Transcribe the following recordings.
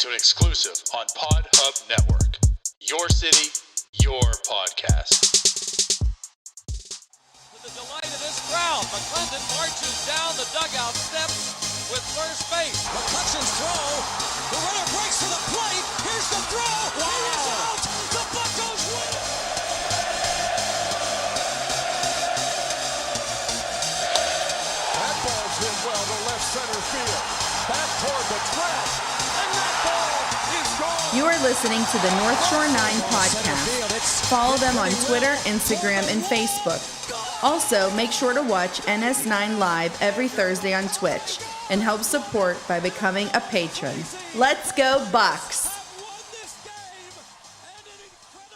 to an exclusive on Pod Hub Network. Your city, your podcast. To the delight of this crowd, McClendon marches down the dugout steps with first base. McCutcheon's throw. The runner breaks to the plate. Here's the throw. Wow. It is out. The Buccos win it. That ball's hit well to left center field. Back toward the track. And that ball is gone. You are listening to the North Shore 9 podcast. Follow them on Twitter, Instagram, and Facebook. Also, make sure to watch NS9 Live every Thursday on Twitch and help support by becoming a patron. Let's go Bucks!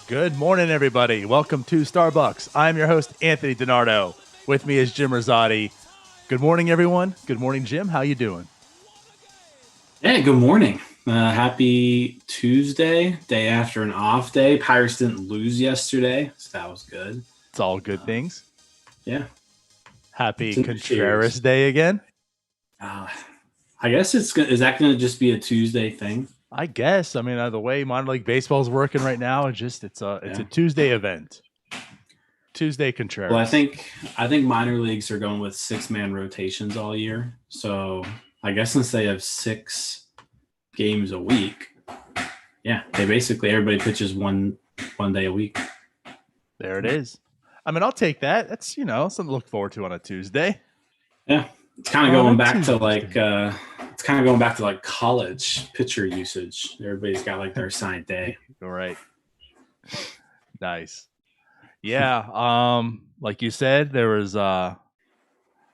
Good morning, everybody. Welcome to Starbucs. I'm your host, Anthony DiNardo. With me is Jim Rosati. Good morning, everyone. Good morning, Jim. How you doing? Hey, good morning. Happy Tuesday, day after an off day. Pirates didn't lose yesterday, so that was good. It's all good things. Yeah. Happy Contreras Day again. I guess is that going to just be a Tuesday thing? I guess. I mean, the way minor league baseball is working right now, it's a Tuesday event. Tuesday Contreras. Well, I think minor leagues are going with 6-man rotations all year. So I guess since they have 6 games a week, everybody pitches one day a week. There it is. I mean, I'll take that. That's, something to look forward to on a Tuesday. Yeah. It's kind of going back to like college pitcher usage. Everybody's got like their assigned day. All right. Nice. Yeah. Like you said, there was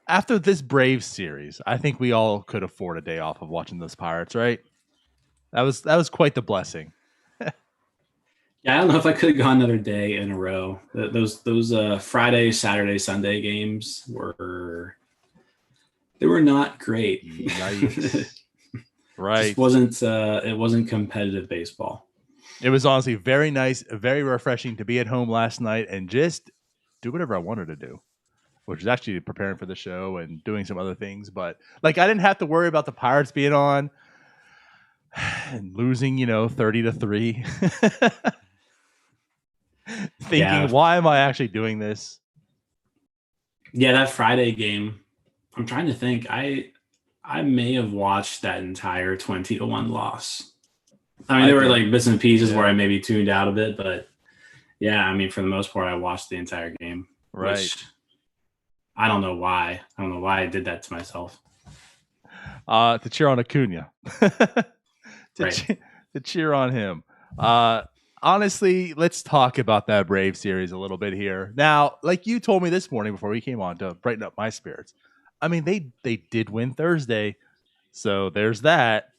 after this Braves series, I think we all could afford a day off of watching those Pirates, right? That was quite the blessing. Yeah, I don't know if I could have gone another day in a row. Those Friday, Saturday, Sunday games were not great. Nice. Right. It wasn't competitive baseball. It was honestly very nice, very refreshing to be at home last night and just do whatever I wanted to do, which is actually preparing for the show and doing some other things. But I didn't have to worry about the Pirates being on and losing, 30-3. Thinking, why am I actually doing this? Yeah, that Friday game, I'm trying to think. I may have watched that entire 20-1 loss. I mean, there were like bits and pieces where I maybe tuned out a bit, but yeah, I mean, for the most part, I watched the entire game. Right. Which I don't know why. I don't know why I did that to myself. To cheer on Acuna. Right. To cheer on him. Honestly, let's talk about that Brave series a little bit here. Now, like you told me this morning before we came on to brighten up my spirits, I mean, they did win Thursday, so there's that.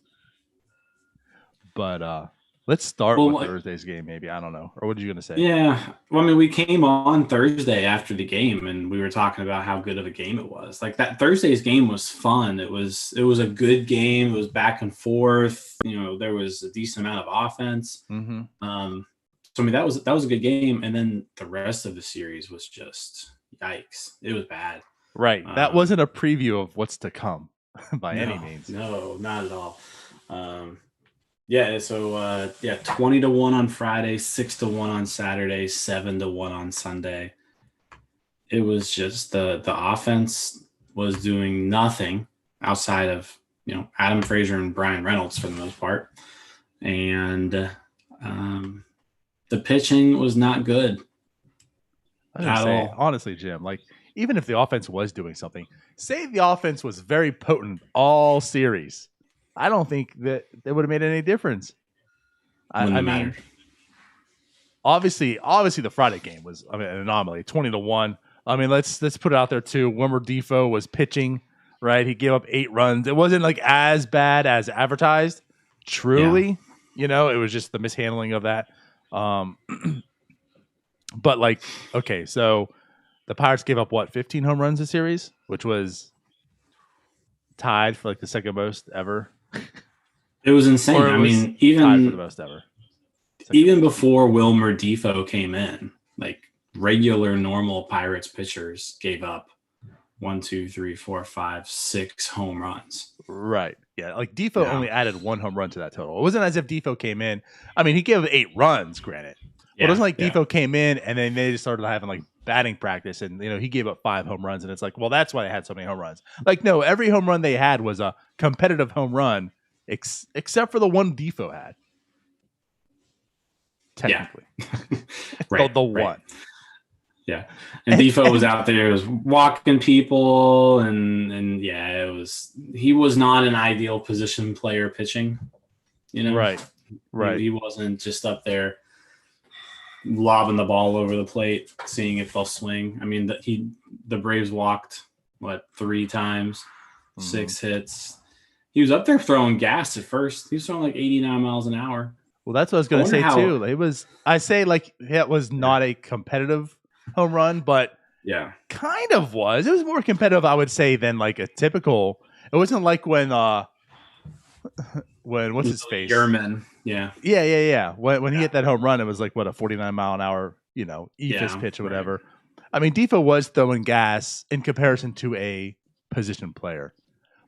But let's start with Thursday's game, maybe. I don't know. Or what are you going to say? Yeah. Well, I mean, we came on Thursday after the game, and we were talking about how good of a game it was. Like, that Thursday's game was fun. It was a good game. It was back and forth. There was a decent amount of offense. Mm-hmm. So, I mean, that was a good game. And then the rest of the series was just yikes. It was bad. Right. That wasn't a preview of what's to come by any means. No, not at all. Yeah, so 20-1 on Friday, 6-1 on Saturday, 7-1 on Sunday. It was just the offense was doing nothing outside of Adam Frazier and Brian Reynolds for the most part, and the pitching was not good at all. Honestly, Jim, even if the offense was doing something, say the offense was very potent all series, I don't think that it would have made any difference. I mean, obviously, the Friday game was an anomaly, 20-1. I mean, let's put it out there too. Wilmer Defoe was pitching, right? He gave up 8 runs. It wasn't as bad as advertised. Truly, it was just the mishandling of that. But okay, so the Pirates gave up 15 home runs a series, which was tied for the second most ever. It was insane. I mean, even for the most ever. Even before Wilmer Defoe came in, regular, normal Pirates pitchers gave up 1, 2, 3, 4, 5, 6 home runs. Right. Yeah, like Defoe only added 1 home run to that total. It wasn't as if Defoe came in. I mean, he gave 8 runs, granted. But it wasn't like Defoe came in and then they just started having like batting practice and he gave up 5 home runs and it's like, well, that's why they had so many home runs. Like, no, every home run they had was a competitive home run, except for the one Defoe had. Technically. Yeah. Right. the one. Yeah. And Defoe was out there, was walking people and yeah, he was not an ideal position player pitching, Right. He wasn't just up there lobbing the ball over the plate, seeing if they'll swing. I mean, the Braves walked 3 times, 6 hits. He was up there throwing gas at first. He was throwing like 89 miles an hour. Well, that's what I was going to say too. It was it was not a competitive home run, but kind of was. It was more competitive, I would say, than like a typical. It wasn't like when what's his face? German. Yeah. When he hit that home run, it was like a 49 mile an hour, eephus pitch or whatever. Right. I mean, Defoe was throwing gas in comparison to a position player.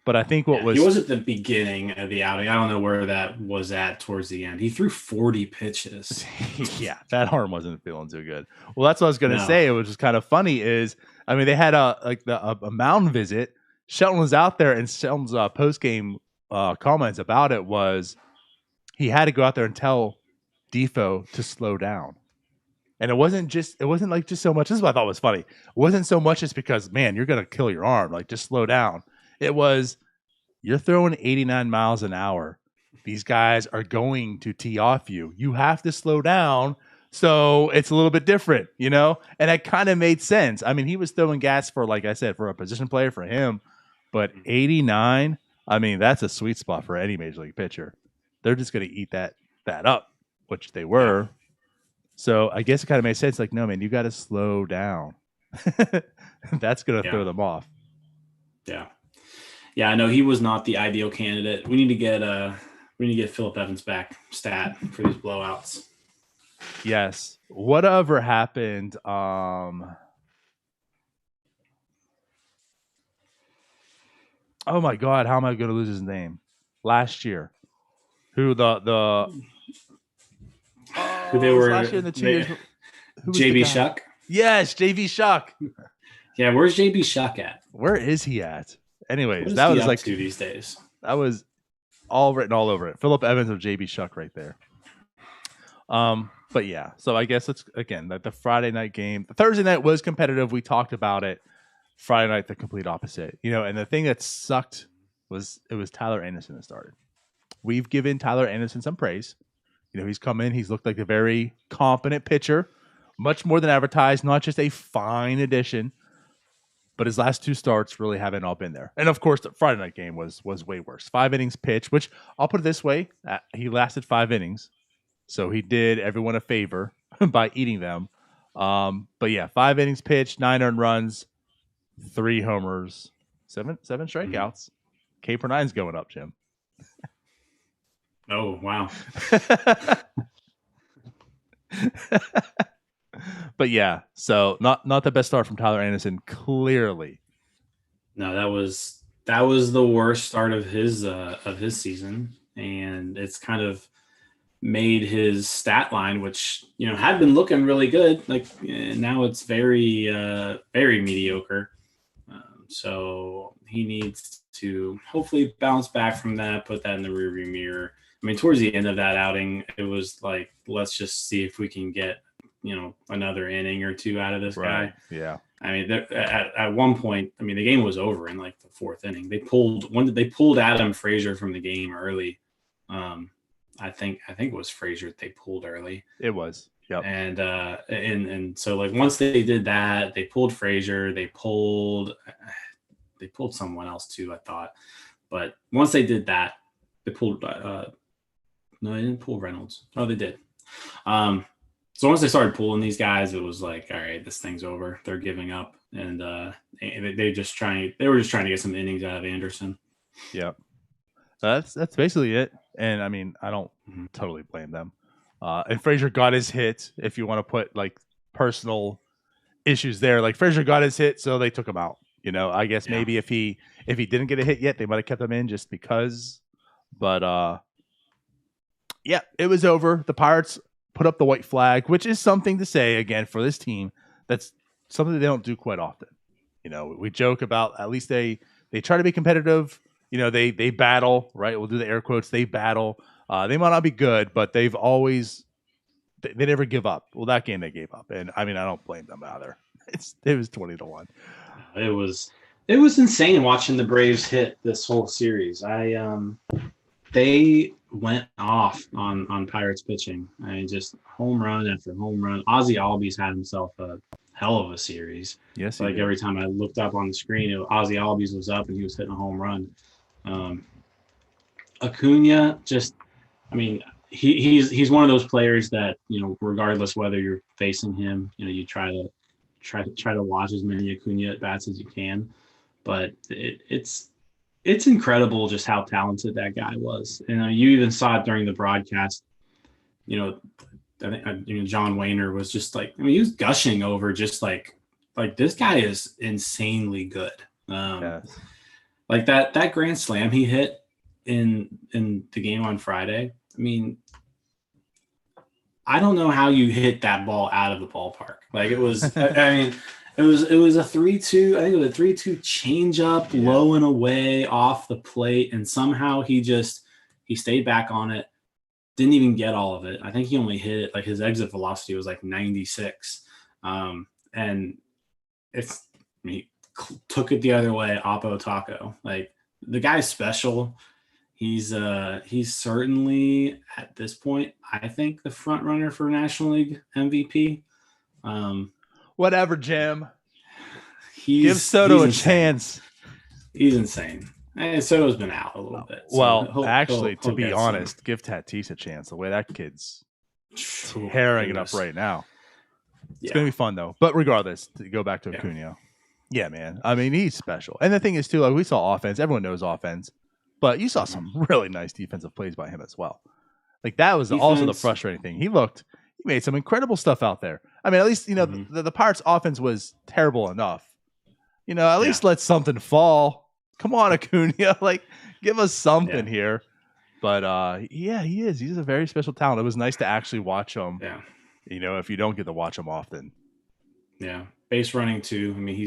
But I think he was at the beginning of the outing. I don't know where that was at towards the end. He threw 40 pitches. Yeah, that arm wasn't feeling too good. Well, that's what I was going to say. It was just kind of funny is, I mean, they had a mound visit. Shelton was out there, and Shelton's post game comments about it was he had to go out there and tell Defoe to slow down. And it wasn't like just so much. This is what I thought was funny. It wasn't so much just because, man, you're going to kill your arm. Like, just slow down. It was, you're throwing 89 miles an hour. These guys are going to tee off you. You have to slow down. So it's a little bit different, And that kind of made sense. I mean, he was throwing gas for, like I said, for a position player for him. But 89, I mean, that's a sweet spot for any major league pitcher. They're just going to eat that up, which they were. So I guess it kind of made sense. Like, no, man, you got to slow down. That's going to throw them off. Yeah. Yeah, I know he was not the ideal candidate. We need to get Phillip Evans back stat for these blowouts. Yes. Whatever happened? Oh my God, how am I going to lose his name? Last year, who they were last year in the 2 years? JB Shuck. Yes, JB Shuck. Yeah, where's JB Shuck at? Where is he at? Anyways, that that was was like these days. That was all written all over it. Phillip Evans of JB Shuck right there. But yeah, so I guess it's again the Friday night game. The Thursday night was competitive. We talked about it. Friday night, the complete opposite. And the thing that sucked was Tyler Anderson that started. We've given Tyler Anderson some praise. He's come in. He's looked like a very competent pitcher, much more than advertised. Not just a fine addition. But his last 2 starts really haven't all been there. And, of course, the Friday night game was way worse. 5 innings pitched, which I'll put it this way. He lasted 5 innings. So he did everyone a favor by eating them. But, yeah, 5 innings pitched, 9 earned runs, 3 homers, 7 strikeouts. K per 9's going up, Jim. Oh, wow. But yeah, so not the best start from Tyler Anderson, clearly. No, that was the worst start of his season, and it's kind of made his stat line, which had been looking really good, like now it's very very mediocre. So he needs to hopefully bounce back from that, put that in the rearview mirror. I mean, towards the end of that outing, it was like, let's just see if we can get another inning or 2 out of this guy. Yeah. I mean, at one point, I mean, the game was over in like the 4th inning. They pulled Adam Frazier from the game early. I think it was Frazier that they pulled early. It was. Yep. And so like once they did that, they pulled Frazier. They pulled someone else too, I thought. But once they did that, they pulled. No, they didn't pull Reynolds. Oh, they did. So once they started pulling these guys, it was like, all right, this thing's over. They're giving up, and they were just trying to get some innings out of Anderson. Yep. So that's basically it. And I mean, I don't totally blame them. And Frazier got his hit. If you want to put like personal issues there, like Frazier got his hit, so they took him out. I guess maybe if he didn't get a hit yet, they might have kept him in just because. But yeah, it was over. The Pirates put up the white flag, which is something to say again for this team. That's something they don't do quite often. We joke about at least they try to be competitive. They battle, right? We'll do the air quotes. They battle. They might not be good, but they've always they never give up. Well, that game they gave up, and I mean I don't blame them either. It was 20-1. It was insane watching the Braves hit this whole series. They went off on Pirates pitching. I mean, just home run after home run. Ozzie Albies had himself a hell of a series. Yes, like every time I looked up on the screen, Ozzie Albies was up and he was hitting a home run. Acuna, he's one of those players that regardless whether you're facing him, you try to watch as many Acuna at bats as you can. But it's incredible just how talented that guy was. And you even saw it during the broadcast. I think John Wayner was just he was gushing over just like this guy is insanely good. Yes. Like that grand slam he hit in the game on Friday. I mean, I don't know how you hit that ball out of the ballpark. Like it was, it was a 3-2. I think it was a 3-2 change up, low and away off the plate. And somehow he stayed back on it. Didn't even get all of it. I think he only hit it. Like his exit velocity was 96. And he took it the other way, Oppo Taco. Like the guy's special. He's certainly at this point, I think, the front runner for National League MVP. Whatever, Jim. Give Soto a chance. He's insane. And Soto's been out a little bit. So well, to be honest, give Tatis a chance. The way that kid's tearing it up right now. It's going to be fun, though. But regardless, to go back to Acuna. Yeah, man. I mean, he's special. And the thing is, too, we saw offense. Everyone knows offense. But you saw some really nice defensive plays by him as well. Like, that was also the frustrating thing. He made some incredible stuff out there. I mean, at least, the Pirates' offense was terrible enough. At least let something fall. Come on, Acuna. Give us something here. But, he is. He's a very special talent. It was nice to actually watch him. Yeah. If you don't get to watch him often. Yeah. Base running, too. I mean, he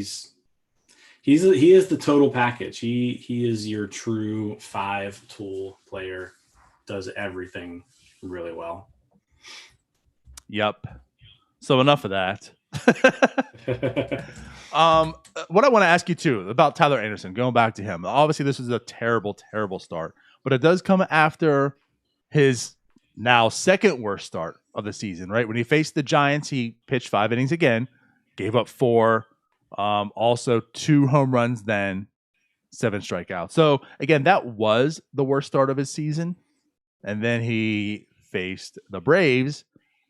is the total package. He is your true 5-tool player. Does everything really well. Yep. So enough of that. What I want to ask you too about Tyler Anderson, going back to him. Obviously, this was a terrible, terrible start, but it does come after his now second worst start of the season, right? When he faced the Giants, he pitched 5 innings again, gave up 4, also 2 home runs, then 7 strikeouts. So again, that was the worst start of his season. And then he faced the Braves.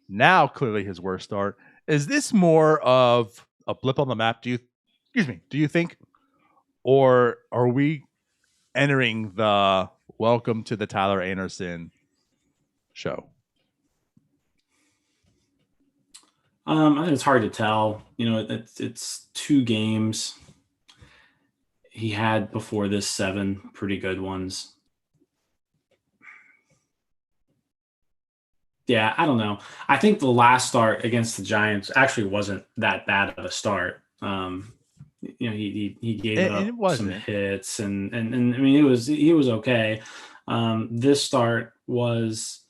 Now clearly his worst start. Is this more of a blip on the map? Do you think? Or are we entering the welcome to the Tyler Anderson show? I think it's hard to tell. It's 2 games. He had before this 7 pretty good ones. Yeah, I don't know. I think the last start against the Giants actually wasn't that bad of a start. He gave up some hits and I mean he was okay. This start was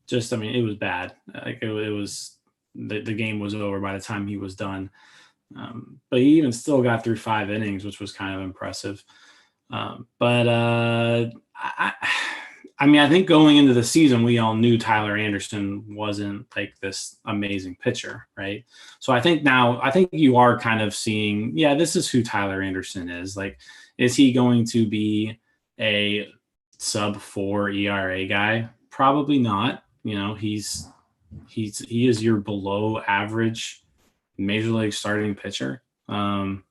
just, I mean, it was bad. Like it was the game was over by the time he was done. But he even still got through 5 innings, which was kind of impressive. I mean, I think going into the season, we all knew Tyler Anderson wasn't like this amazing pitcher, right? So I think you are kind of seeing, this is who Tyler Anderson is. Like, is he going to be a sub-4 ERA guy? Probably not. He is your below average major league starting pitcher. And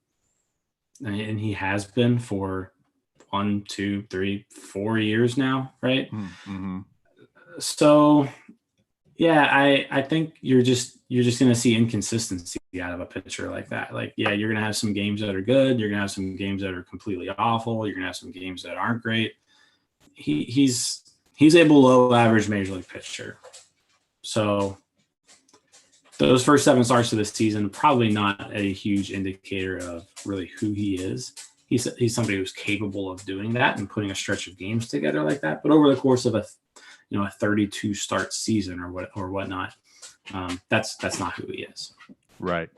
he has been for 1, 2, 3, 4 years now, right? Mm-hmm. So, I think you're just you're just going to see inconsistency out of a pitcher like that. Like, yeah, you're going to have some games that are good. You're going to have some games that are completely awful. You're going to have some games that aren't great. He's a below average major league pitcher. So those first 7 starts of the season, probably not a huge indicator of really who he is. He's somebody who's capable of doing that and putting a stretch of games together like that. But over the course of a 32 start season or whatnot, that's not who he is. Right.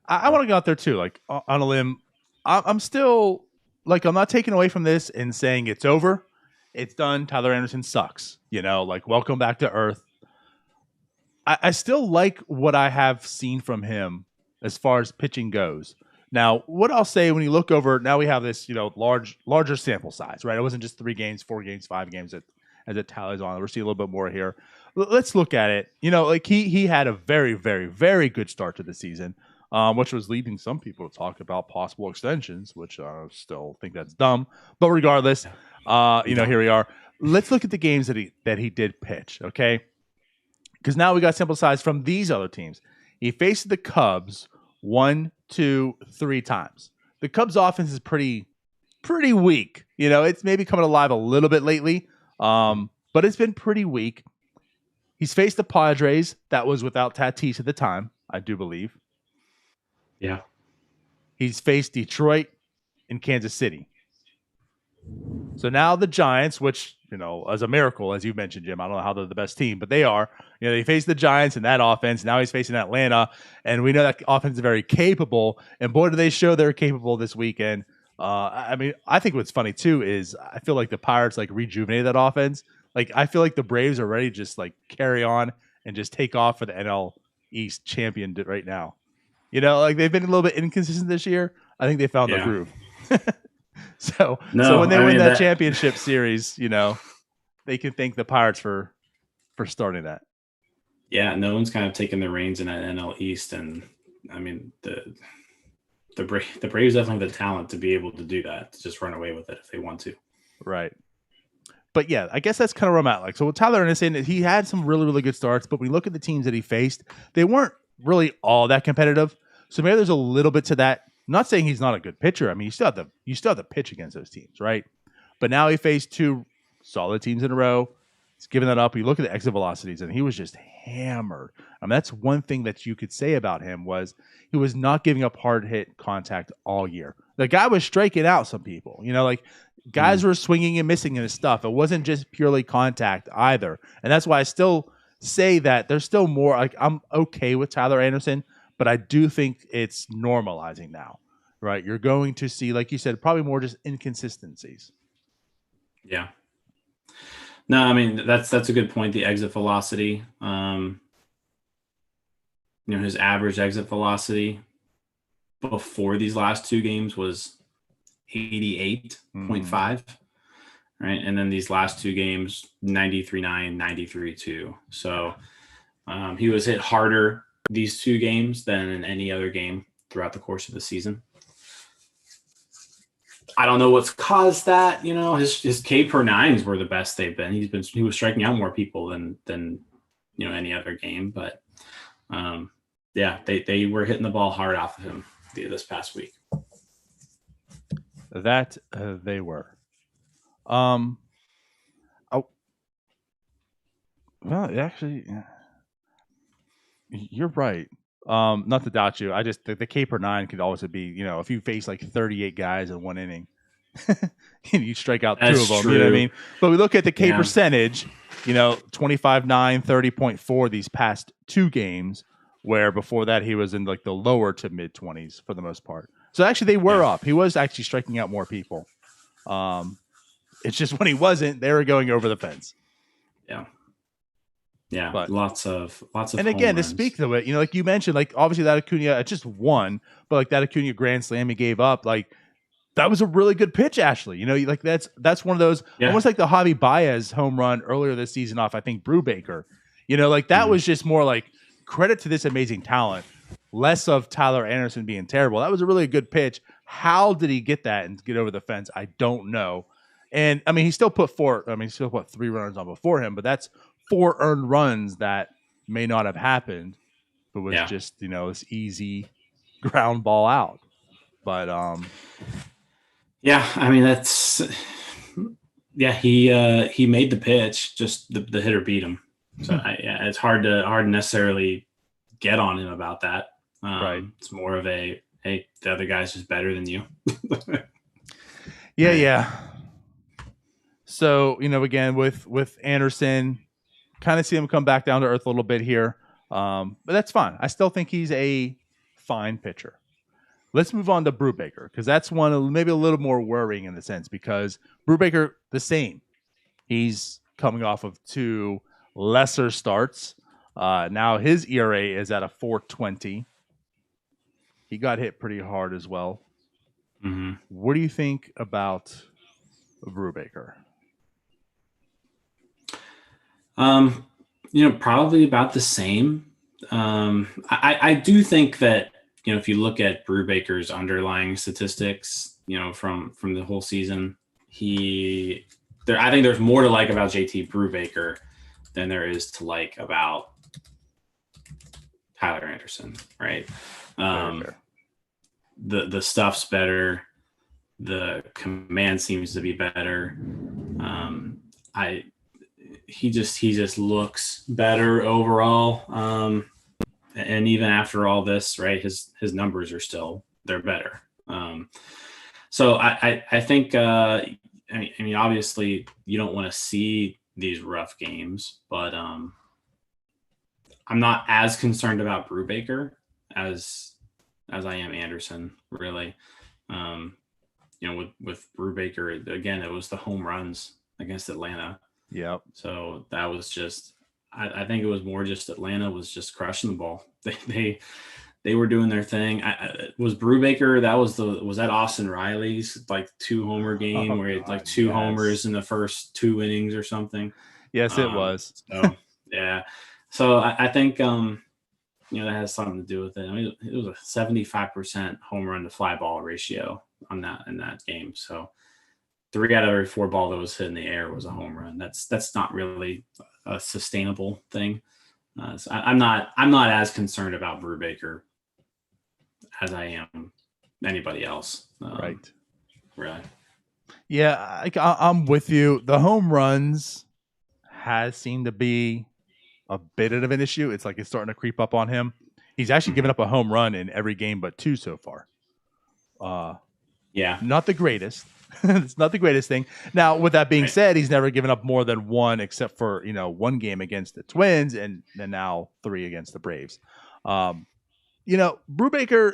I want to go out there too, like on a limb. I'm still like, I'm not taking away from this and saying it's over. It's done. Tyler Anderson sucks. Like, welcome back to earth. I still like what I have seen from him as far as pitching goes. Now, what I'll say when you look over, now we have this, larger sample size, right? It wasn't just 3 games, 4 games, 5 games as it tallies on. We're seeing a little bit more here. Let's look at it. Like he had a very, very, very good start to the season, which was leading some people to talk about possible extensions, which I still think that's dumb. But regardless, here we are. Let's look at the games that he did pitch, okay? Because now we got sample size from these other teams. He faced the Cubs 1, 2, 3 times. The Cubs offense is pretty weak. It's maybe coming alive a little bit lately, but it's been pretty weak. He's faced the Padres. That was without Tatis at the time, I do believe. Yeah. He's faced Detroit and Kansas City. So now the Giants, which, as a miracle, as you mentioned, Jim, I don't know how they're the best team, but they are. They face the Giants in that offense. Now he's facing Atlanta, and we know that offense is very capable. And boy, do they show they're capable this weekend. I think what's funny too is I feel like the Pirates rejuvenated that offense. Like, I feel like the Braves are ready to just carry on and just take off for the NL East champion right now. They've been a little bit inconsistent this year. I think they found the groove. So when they win that championship series, they can thank the Pirates for starting that. Yeah, no one's kind of taking the reins in that NL East, and I mean the Braves definitely have the talent to be able to do that, to just run away with it if they want to. Right. But yeah, I guess that's kind of where I'm at. So with Tyler Anderson, he had some really, really good starts, but when you look at the teams that he faced, they weren't really all that competitive. So maybe there's a little bit to that. I'm not saying he's not a good pitcher. I mean, you still have to pitch against those teams, right? But now he faced 2 solid teams in a row. He's given that up. You look at the exit velocities, and he was just hammered. I mean, that's one thing that you could say about him was he was not giving up hard hit contact all year. The guy was striking out some people. Guys were swinging and missing in his stuff. It wasn't just purely contact either. And that's why I still say that there's still more. I'm okay with Tyler Anderson, but I do think it's normalizing now, right? You're going to see, like you said, probably more just inconsistencies. Yeah. No, I mean, that's a good point. The exit velocity, his average exit velocity before these last 2 games was 88.5, right? And then these last 2 games, 93.9, 93.2. So he was hit harder these 2 games than in any other game throughout the course of the season. I don't know what's caused that. His K per nines were the best they've been. He was striking out more people than any other game. But they were hitting the ball hard off of him this past week. That they were. Actually, you're right. Not to doubt you. I just the K per 9 could always be, if you face 38 guys in one inning, and you strike out That's 2 of them. True. You know what I mean? But we look at the K percentage. 25.9, 30.4 these past 2 games. Where before that he was in the lower to mid 20s for the most part. So actually they were up. He was actually striking out more people. It's just when he wasn't, they were going over the fence. Yeah. Yeah, but lots of. And again, to speak to it, like you mentioned, obviously that Acuna just won, but that Acuna grand slam he gave up, that was a really good pitch. Actually, that's one of those almost like the Javi Baez home run earlier this season off I think Brubaker. That was just more credit to this amazing talent, less of Tyler Anderson being terrible. That was a really good pitch. How did he get that and get over the fence? I don't know. And I mean, he still put 3 runners on before him, but that's 4 earned runs that may not have happened it was just, this easy ground ball out. But yeah, I mean he made the pitch, just the hitter beat him. So it's hard to necessarily get on him about that. Right. It's more of a, hey, the other guy's just better than you. Yeah. So, again, with Anderson, kind of see him come back down to earth a little bit here. But that's fine. I still think he's a fine pitcher. Let's move on to Brubaker, because that's one maybe a little more worrying in the sense, because Brubaker, the same. He's coming off of 2 lesser starts. Now his ERA is at a 4.20. He got hit pretty hard as well. Mm-hmm. What do you think about Brubaker? Probably about the same. I do think that, if you look at Brubaker's underlying statistics, from the whole season, I think there's more to like about JT Brubaker than there is to like about Tyler Anderson, right? The stuff's better. The command seems to be better. He just looks better overall. And even after all this, right, his numbers are they're better. So I think, I mean, obviously you don't want to see these rough games, but I'm not as concerned about Brubaker as I am Anderson, really. With Brubaker, again, it was the home runs against Atlanta. Yep. So that was just, I think it was more just Atlanta was just crushing the ball. They were doing their thing. Was Brubaker, was that Austin Riley's 2 homer game where he had 2 homers in the first 2 innings or something? Yes, it was. So, yeah. So I think, that has something to do with it. I mean, it was a 75% home run to fly ball ratio in that game. So 3 out of every 4 ball that was hit in the air was a home run. That's not really a sustainable thing. So I'm not as concerned about Brubaker as I am anybody else. Right. Really. Yeah, I'm with you. The home runs has seemed to be a bit of an issue. It's like it's starting to creep up on him. He's actually given up a home run in every game but 2 so far. Yeah. Not the greatest. It's not the greatest thing. Now, with that being said, he's never given up more than 1 except for, 1 game against the Twins and now 3 against the Braves. Brubaker,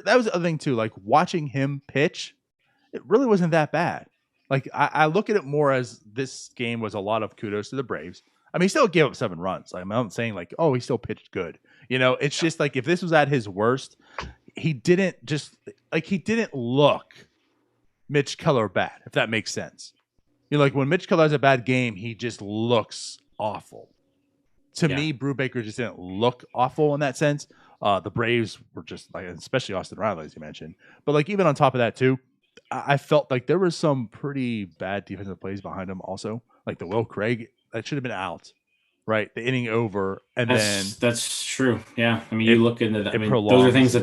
that was the other thing too. Like watching him pitch, it really wasn't that bad. Like I look at it more as this game was a lot of kudos to the Braves. I mean, he still gave up 7 runs. I'm not saying he still pitched good. It's just like if this was at his worst, he didn't look Mitch Keller bad, if that makes sense. When Mitch Keller has a bad game, he just looks awful. To me, Brubaker just didn't look awful in that sense. The Braves were just especially Austin Riley, as you mentioned. But even on top of that too, I felt like there was some pretty bad defensive plays behind him also. Like the Will Craig, that should have been out, right? The inning over, and that's true. Yeah, I mean, you look into that. I mean, prolongs. those are things that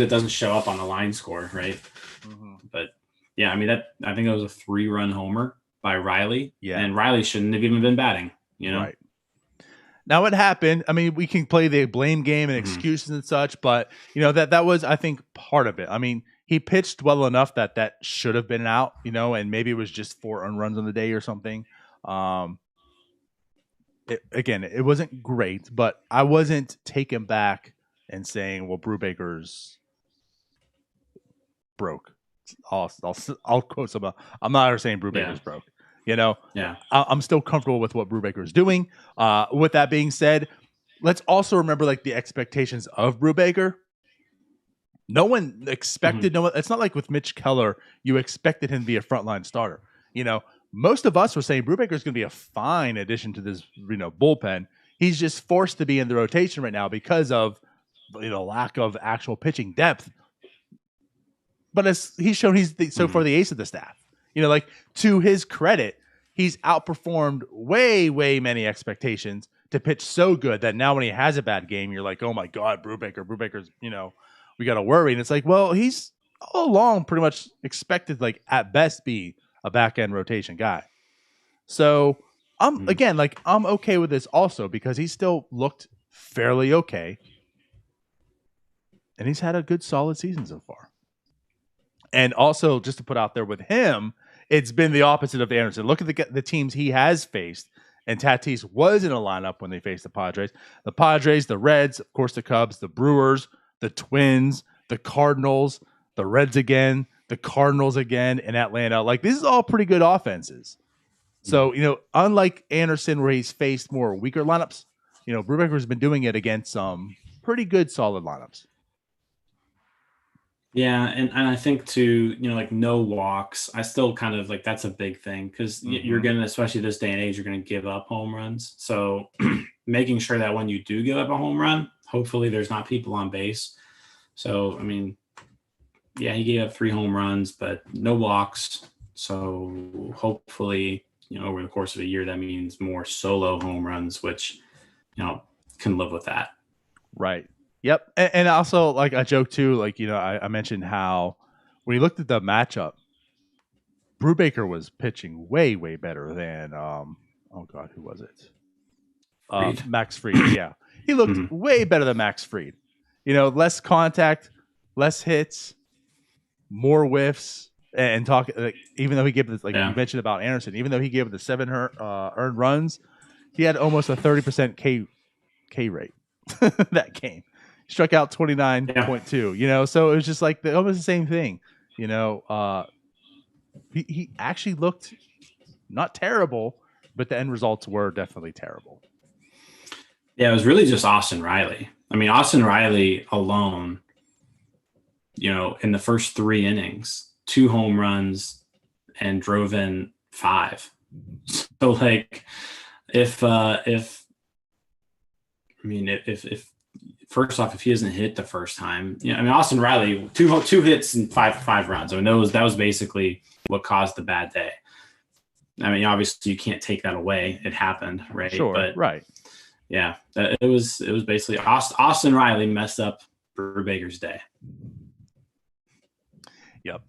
doesn't show up on the line score, right? Mm-hmm. But yeah, I mean I think it was a 3-run homer by Riley. Yeah, and Riley shouldn't have even been batting. Right. Now it happened. I mean, we can play the blame game and excuses and such, but that was, I think, part of it. I mean, he pitched well enough that should have been out, and maybe it was just 4 earned runs on the day or something. It wasn't great, but I wasn't taken back and saying, well, Brubaker's broke. I'll quote some. I'm not ever saying Brubaker's broke. Yeah. I'm still comfortable with what Brubaker is doing. With that being said, let's also remember the expectations of Brubaker. No one expected. No one. It's not like with Mitch Keller, you expected him to be a frontline starter. Most of us were saying Brubaker is going to be a fine addition to this bullpen. He's just forced to be in the rotation right now because of lack of actual pitching depth. But as he's shown, he's so far the ace of the staff. To his credit, he's outperformed way many expectations to pitch so good that now when he has a bad game, you're like, oh my God, Brubaker's, we got to worry. And it's like, well, he's all along pretty much expected, like at best, be a back end rotation guy. So I'm okay with this also because he still looked fairly okay. And he's had a good solid season so far. And also, just to put out there with him, it's been the opposite of Anderson. Look at the teams he has faced. And Tatis was in a lineup when they faced the Padres. The Padres, the Reds, of course, the Cubs, the Brewers, the Twins, the Cardinals, the Reds again, the Cardinals again, and Atlanta. Like, this is all pretty good offenses. So, unlike Anderson, where he's faced more weaker lineups, Brubaker's been doing it against some pretty good, solid lineups. Yeah, and I think too, like no walks. I still kind of like that's a big thing because you're going to, especially this day and age, you're going to give up home runs. So making sure that when you do give up a home run, hopefully there's not people on base. So, I mean, yeah, he gave up 3 home runs, but no walks. So hopefully, over the course of a year, that means more solo home runs, which, can live with that. Right. Yep. And also, like, a joke too, like, I mentioned how when you looked at the matchup, Brubaker was pitching way, way better than, who was it? Max Fried. Yeah. He looked way better than Max Fried. Less contact, less hits, more whiffs, and talk. Even though he gave this, you mentioned about Anderson, even though he gave the 7 earned runs, he had almost a 30% K rate that game. Struck out 29.2, so it was just like almost the same thing. He actually looked not terrible, but the end results were definitely terrible. Yeah, it was really just Austin Riley. I mean, Austin Riley alone, in the first 3 innings, 2 home runs and drove in 5. So like if first off, if he doesn't hit the first time, Austin Riley, two hits and five runs. I mean, that was basically what caused the bad day. I mean, obviously you can't take that away. It happened, right? Sure, but, right. Yeah, it was basically Austin Riley messed up Brubaker's day. Yep.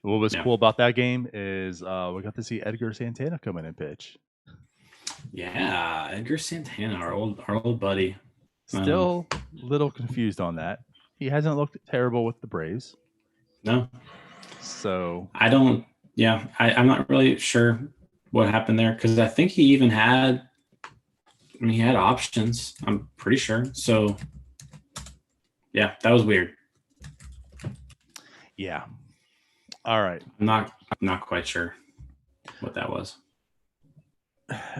What was cool about that game is we got to see Edgar Santana come in and pitch. Yeah, Edgar Santana, our old buddy. Still a little confused on that. He hasn't looked terrible with the Braves. No. So I'm not really sure what happened there because I think he even had options. I'm pretty sure. So yeah, that was weird. Yeah. All right. I'm not quite sure what that was.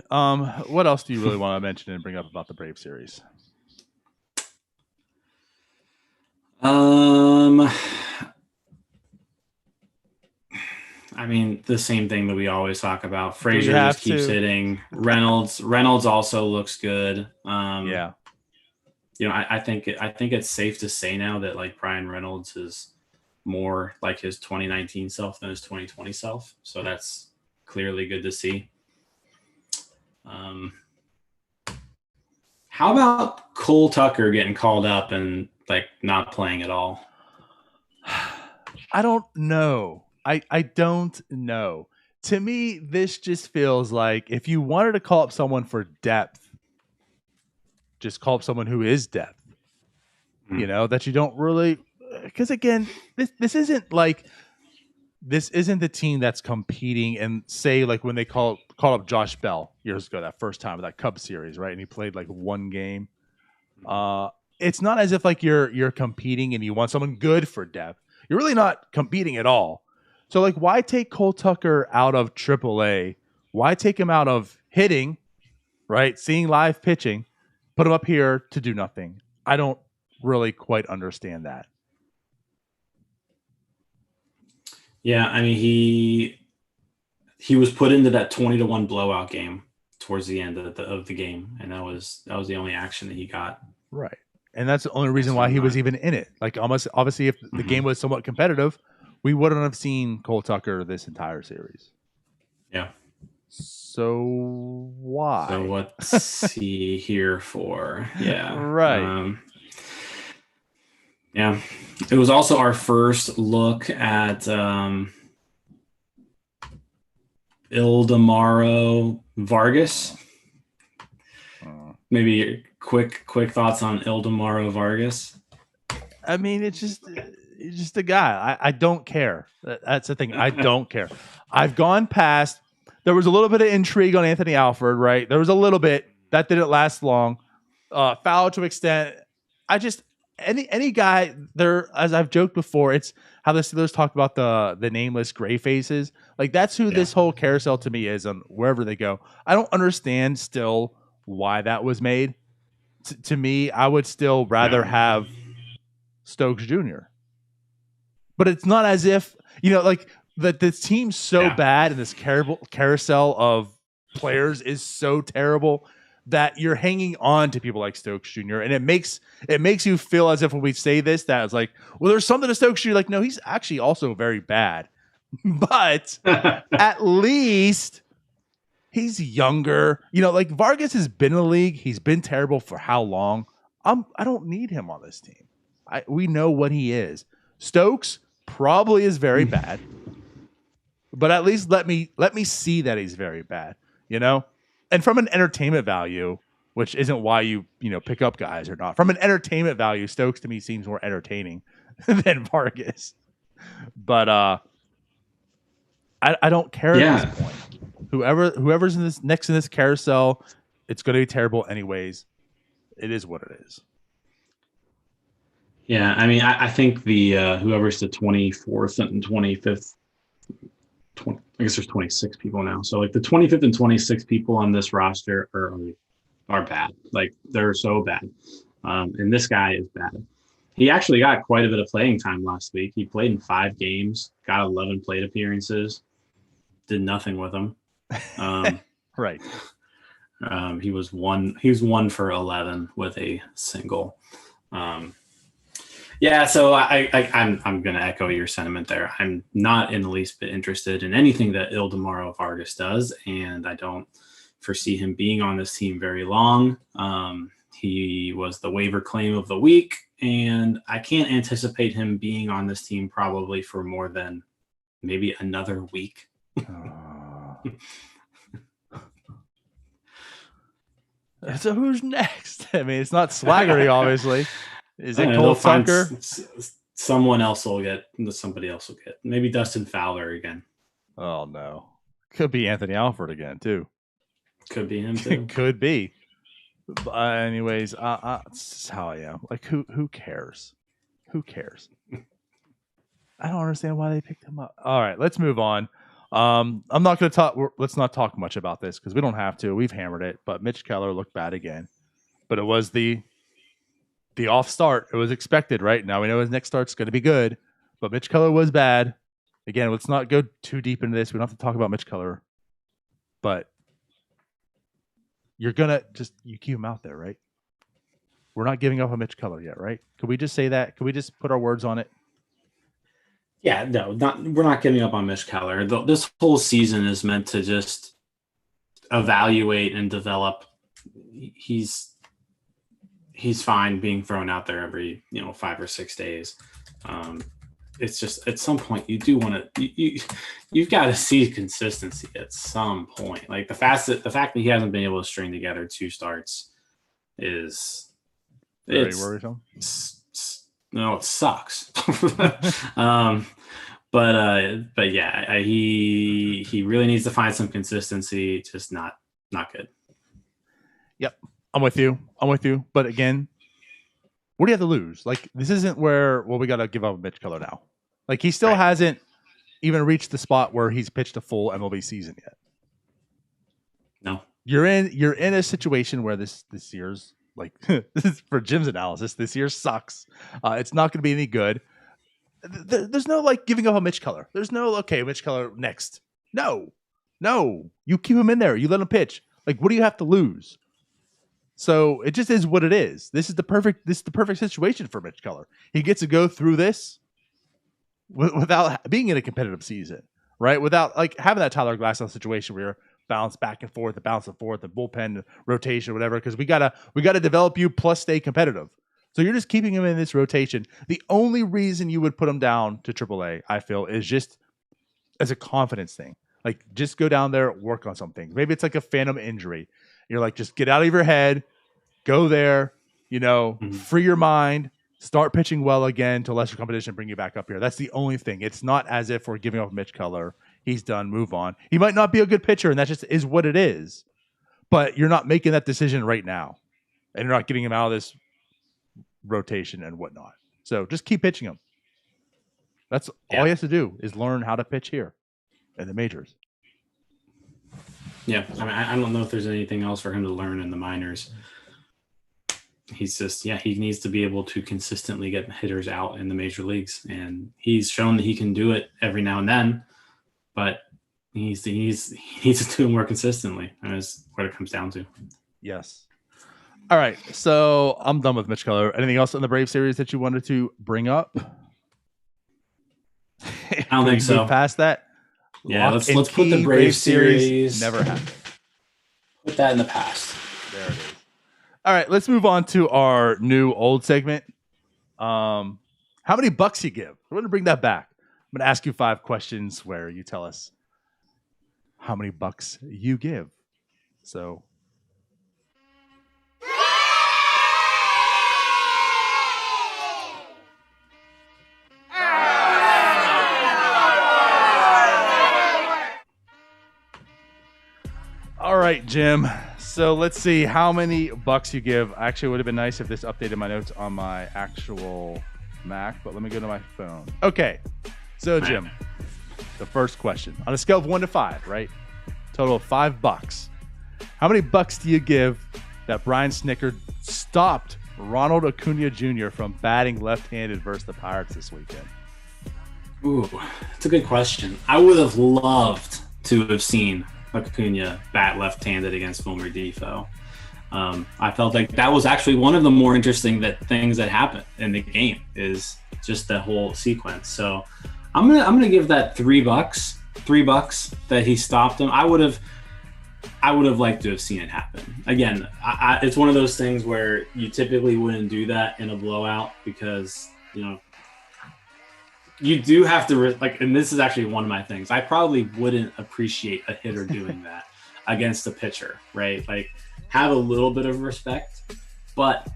What else do you really want to mention and bring up about the Brave series? I mean, the same thing that we always talk about. Frazier just keeps hitting. Reynolds also looks good. I think it's safe to say now that like Brian Reynolds is more like his 2019 self than his 2020 self. So that's clearly good to see. How about Cole Tucker getting called up and like not playing at all? I don't know. I don't know. To me, this just feels like if you wanted to call up someone for depth, just call up someone who is depth. That you don't really, because again, this isn't the team that's competing and say like when they call up Josh Bell years ago, that first time of that Cubs series, right? And he played like 1 game. It's not as if like you're competing and you want someone good for depth. You're really not competing at all. So like, why take Cole Tucker out of AAA? Why take him out of hitting, right? Seeing live pitching, put him up here to do nothing. I don't really quite understand that. Yeah, I mean he was put into that 20-1 blowout game towards the end of the game, and that was the only action that he got. Right, and that's the only reason why he was even in it. Like almost obviously, if the game was somewhat competitive, we wouldn't have seen Cole Tucker this entire series. Yeah. So why? So what's he here for? Yeah. Right. Yeah. It was also our first look at Ildemaro Vargas. Maybe quick thoughts on Ildemaro Vargas. I mean, it's just a guy. I don't care. That's the thing. I don't care. I've gone past. There was a little bit of intrigue on Anthony Alford, right? There was a little bit that didn't last long. Foul to extent. I just any guy there. As I've joked before, it's how the Steelers talked about the nameless gray faces. Like that's who this whole carousel to me is on wherever they go. I don't understand still why that was made. To me, I would still rather have Stokes Jr. But it's not as if, like that the team's so bad and this carousel of players is so terrible that you're hanging on to people like Stokes Jr. And it makes you feel as if when we say this, that it's like, well, there's something to Stokes Jr. Like, no, he's actually also very bad. But at least he's younger. Like Vargas has been in the league. He's been terrible for how long? I don't need him on this team. We know what he is. Stokes probably is very bad, but at least let me see that he's very bad, And from an entertainment value, which isn't why you pick up guys or not. From an entertainment value, Stokes to me seems more entertaining than Vargas. But I don't care at this point. Whoever's in this next in this carousel, it's going to be terrible anyways. It is what it is. Yeah, I mean, I think the whoever's the 24th and 25th, I guess there's 26 people now. So like the 25th and 26th people on this roster are bad. Like they're so bad. And this guy is bad. He actually got quite a bit of playing time last week. He played in 5 games, got 11 plate appearances, did nothing with them. Right. He was 1 for 11 with a single. Yeah, so I'm going to echo your sentiment there. I'm not in the least bit interested in anything that Ildemaro Vargas does, and I don't foresee him being on this team very long. He was the waiver claim of the week, and I can't anticipate him being on this team probably for more than maybe another week. So who's next? I mean, it's not Swaggery, obviously. Is it Cole Tucker? Someone else will get. Somebody else will get. Maybe Dustin Fowler again. Oh no, could be Anthony Alford again too. Could be him too. Could be. But anyways, this is how I am. Like, who cares? Who cares? I don't understand why they picked him up. All right, let's move on. I'm not going to talk. Let's not talk much about this because we don't have to. We've hammered it. But Mitch Keller looked bad again. But it was the off start. It was expected, right? Now we know his next start's going to be good. But Mitch Keller was bad. Again, let's not go too deep into this. We don't have to talk about Mitch Keller. But you're going to you keep him out there, right? We're not giving up on Mitch Keller yet, right? Could we just say that? Could we just put our words on it? Yeah, no, we're not giving up on Mitch Keller. This whole season is meant to just evaluate and develop. He's fine being thrown out there every 5 or 6 days. It's just at some point you do want to you've got to see consistency at some point. Like the fact that he hasn't been able to string together 2 starts is very worrisome. No, it sucks. But yeah, he really needs to find some consistency. Just not good. Yep, I'm with you. But again, what do you have to lose? Like this isn't where we got to give up Mitch Keller now. Like he still hasn't even reached the spot where he's pitched a full MLB season yet. No, you're in a situation where this year's like this is for Jim's analysis. This year sucks. It's not going to be any good. There's no like giving up on Mitch Keller. There's no Mitch Keller next. No, you keep him in there. You let him pitch. Like what do you have to lose? So it just is what it is. This is the perfect situation for Mitch Keller. He gets to go through this without being in a competitive season, right? Without like having that Tyler Glasnow situation where bounce back and forth, the bullpen, the rotation, whatever, because we gotta develop you plus stay competitive. So you're just keeping him in this rotation. The only reason you would put him down to AAA, I feel, is just as a confidence thing. Like, just go down there, work on some things. Maybe it's like a phantom injury. You're like, just get out of your head, go there, free your mind, start pitching well again to lesser competition, bring you back up here. That's the only thing. It's not as if we're giving up Mitch Keller. He's done, move on. He might not be a good pitcher, and that just is what it is. But you're not making that decision right now. And you're not getting him out of this rotation and whatnot. So just keep pitching him. That's all he has to do is learn how to pitch here in the majors. Yeah, I mean, I don't know if there's anything else for him to learn in the minors. He's just, he needs to be able to consistently get hitters out in the major leagues. And he's shown that he can do it every now and then, but he needs to do it more consistently. And that's what it comes down to. Yes. All right. So I'm done with Mitch Keller. Anything else in the Brave series that you wanted to bring up? I don't think so. Past that? Yeah, let's put the Brave series. Never happened. Put that in the past. There it is. All right, let's move on to our new old segment. How many bucks you give? We're going to bring that back. I'm going to ask you 5 questions where you tell us how many bucks you give. So. All right, Jim. So let's see how many bucks you give. Actually, it would have been nice if this updated my notes on my actual Mac, but let me go to my phone. Okay. So, Jim, the first question. On a scale of 1 to 5, right? Total of $5. How many bucks do you give that Brian Snitker stopped Ronald Acuna Jr. from batting left-handed versus the Pirates this weekend? Ooh, that's a good question. I would have loved to have seen Acuna bat left-handed against Wilmer Difo. I felt like that was actually one of the more interesting things that happened in the game is just the whole sequence. So I'm gonna give that $3. $3 that he stopped him. I would have liked to have seen it happen. Again, it's one of those things where you typically wouldn't do that in a blowout because you do have to and this is actually one of my things. I probably wouldn't appreciate a hitter doing that against a pitcher, right? Like, have a little bit of respect, but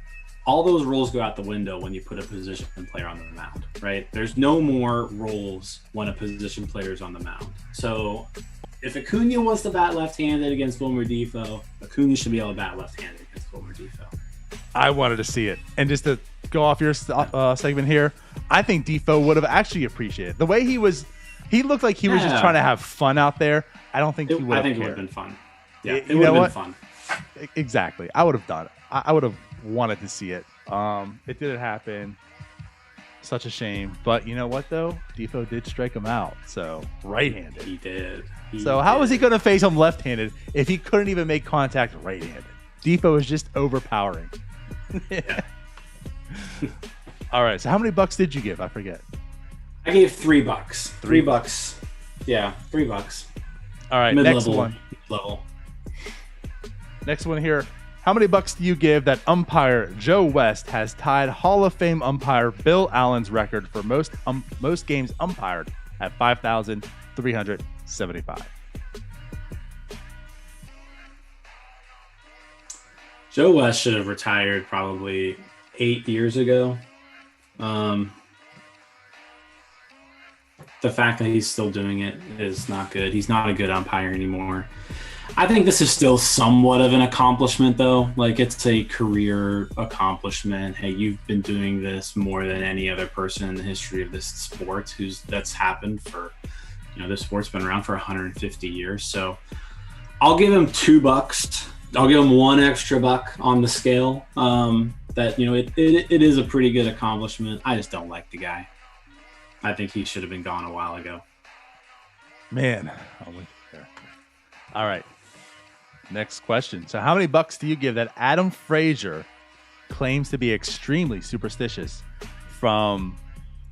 all those rules go out the window when you put a position player on the mound, right? There's no more rules when a position player is on the mound. So if Acuna wants to bat left-handed against Wilmer Difo, Acuna should be able to bat left-handed against Wilmer Difo. I wanted to see it. And just to go off your segment here, I think Difo would have actually appreciated it. The way he looked like he was just trying to have fun out there. I don't think he would have I think cared. it would have been fun. Yeah, it would have been fun. Exactly. I would have done it. I would have wanted to see it. It didn't happen. Such a shame. But you know what, though? Difo did strike him out. So, right-handed. He did. How was he going to face him left-handed if he couldn't even make contact right-handed? Difo is just overpowering. Yeah. All right. So how many bucks did you give? I forget. I gave $3. $3. Yeah, $3. All right. Next one. Level. Next one here. How many bucks do you give that umpire Joe West has tied Hall of Fame umpire Bill Allen's record for most games umpired at 5,375? Joe West should have retired probably 8 years ago. The fact that he's still doing it is not good. He's not a good umpire anymore. I think this is still somewhat of an accomplishment, though. Like, it's a career accomplishment. Hey, you've been doing this more than any other person in the history of this sport that's happened for, this sport's been around for 150 years. So I'll give him $2. I'll give him $1 extra on the scale. It is a pretty good accomplishment. I just don't like the guy. I think he should have been gone a while ago. Man, I'm with you there. All right. Next question. So how many bucks do you give that Adam Frazier claims to be extremely superstitious, from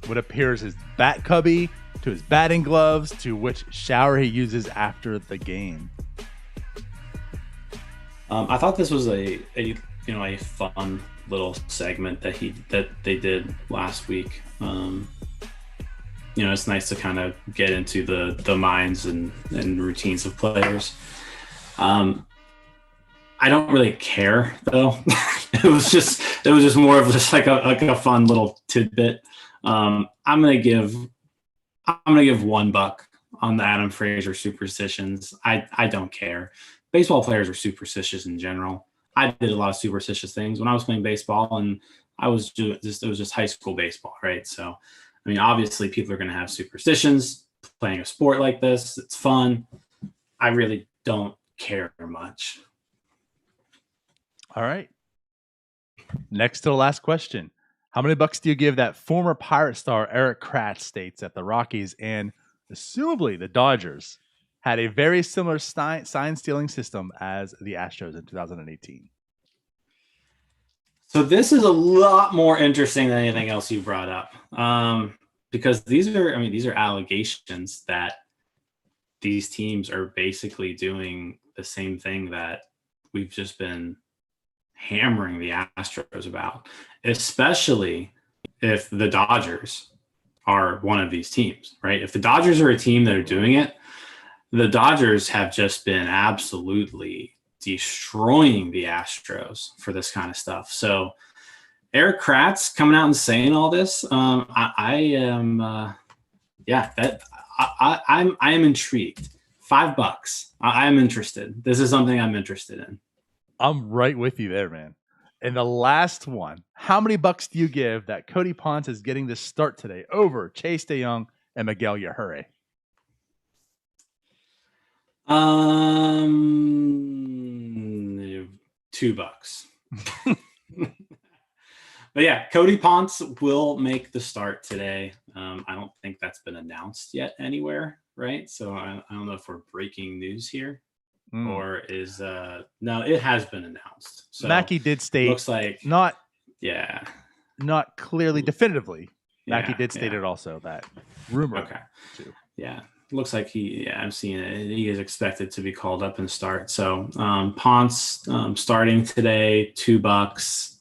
what appears his bat cubby to his batting gloves to which shower he uses after the game? I thought this was a fun little segment that they did last week. It's nice to kind of get into the minds and routines of players. I don't really care though. it was just more of just like a fun little tidbit. I'm gonna give $1 on the Adam Frazier superstitions. I don't care. Baseball players are superstitious in general. I did a lot of superstitious things when I was playing baseball, and it was just high school baseball, right? So, I mean, obviously people are going to have superstitions playing a sport like this. It's fun. I really don't care much. All right. Next to the last question. How many bucks do you give that former Pirate star Eric Kratz states that the Rockies and assumably the Dodgers had a very similar sign stealing system as the Astros in 2018? So this is a lot more interesting than anything else you brought up, because these are allegations that these teams are basically doing the same thing that we've just been hammering the Astros about, especially if the Dodgers are one of these teams, right? If the Dodgers are a team that are doing it, the Dodgers have just been absolutely destroying the Astros for this kind of stuff. So Eric Kratz coming out and saying all this, I am intrigued. $5. I'm interested. This is something I'm interested in. I'm right with you there, man. And the last one, how many bucks do you give that Cody Ponce is getting this start today over Chase DeYoung and Miguel Yajure? $2. But yeah, Cody Ponce will make the start today. I don't think that's been announced yet anywhere, right? So I don't know if we're breaking news here. Or is no, it has been announced. So Mackey did state, looks like not clearly definitively. Mackey did state it also, that rumor. Okay. Too. Yeah. Looks like I'm seeing it. He is expected to be called up and start. So Ponce starting today, $2.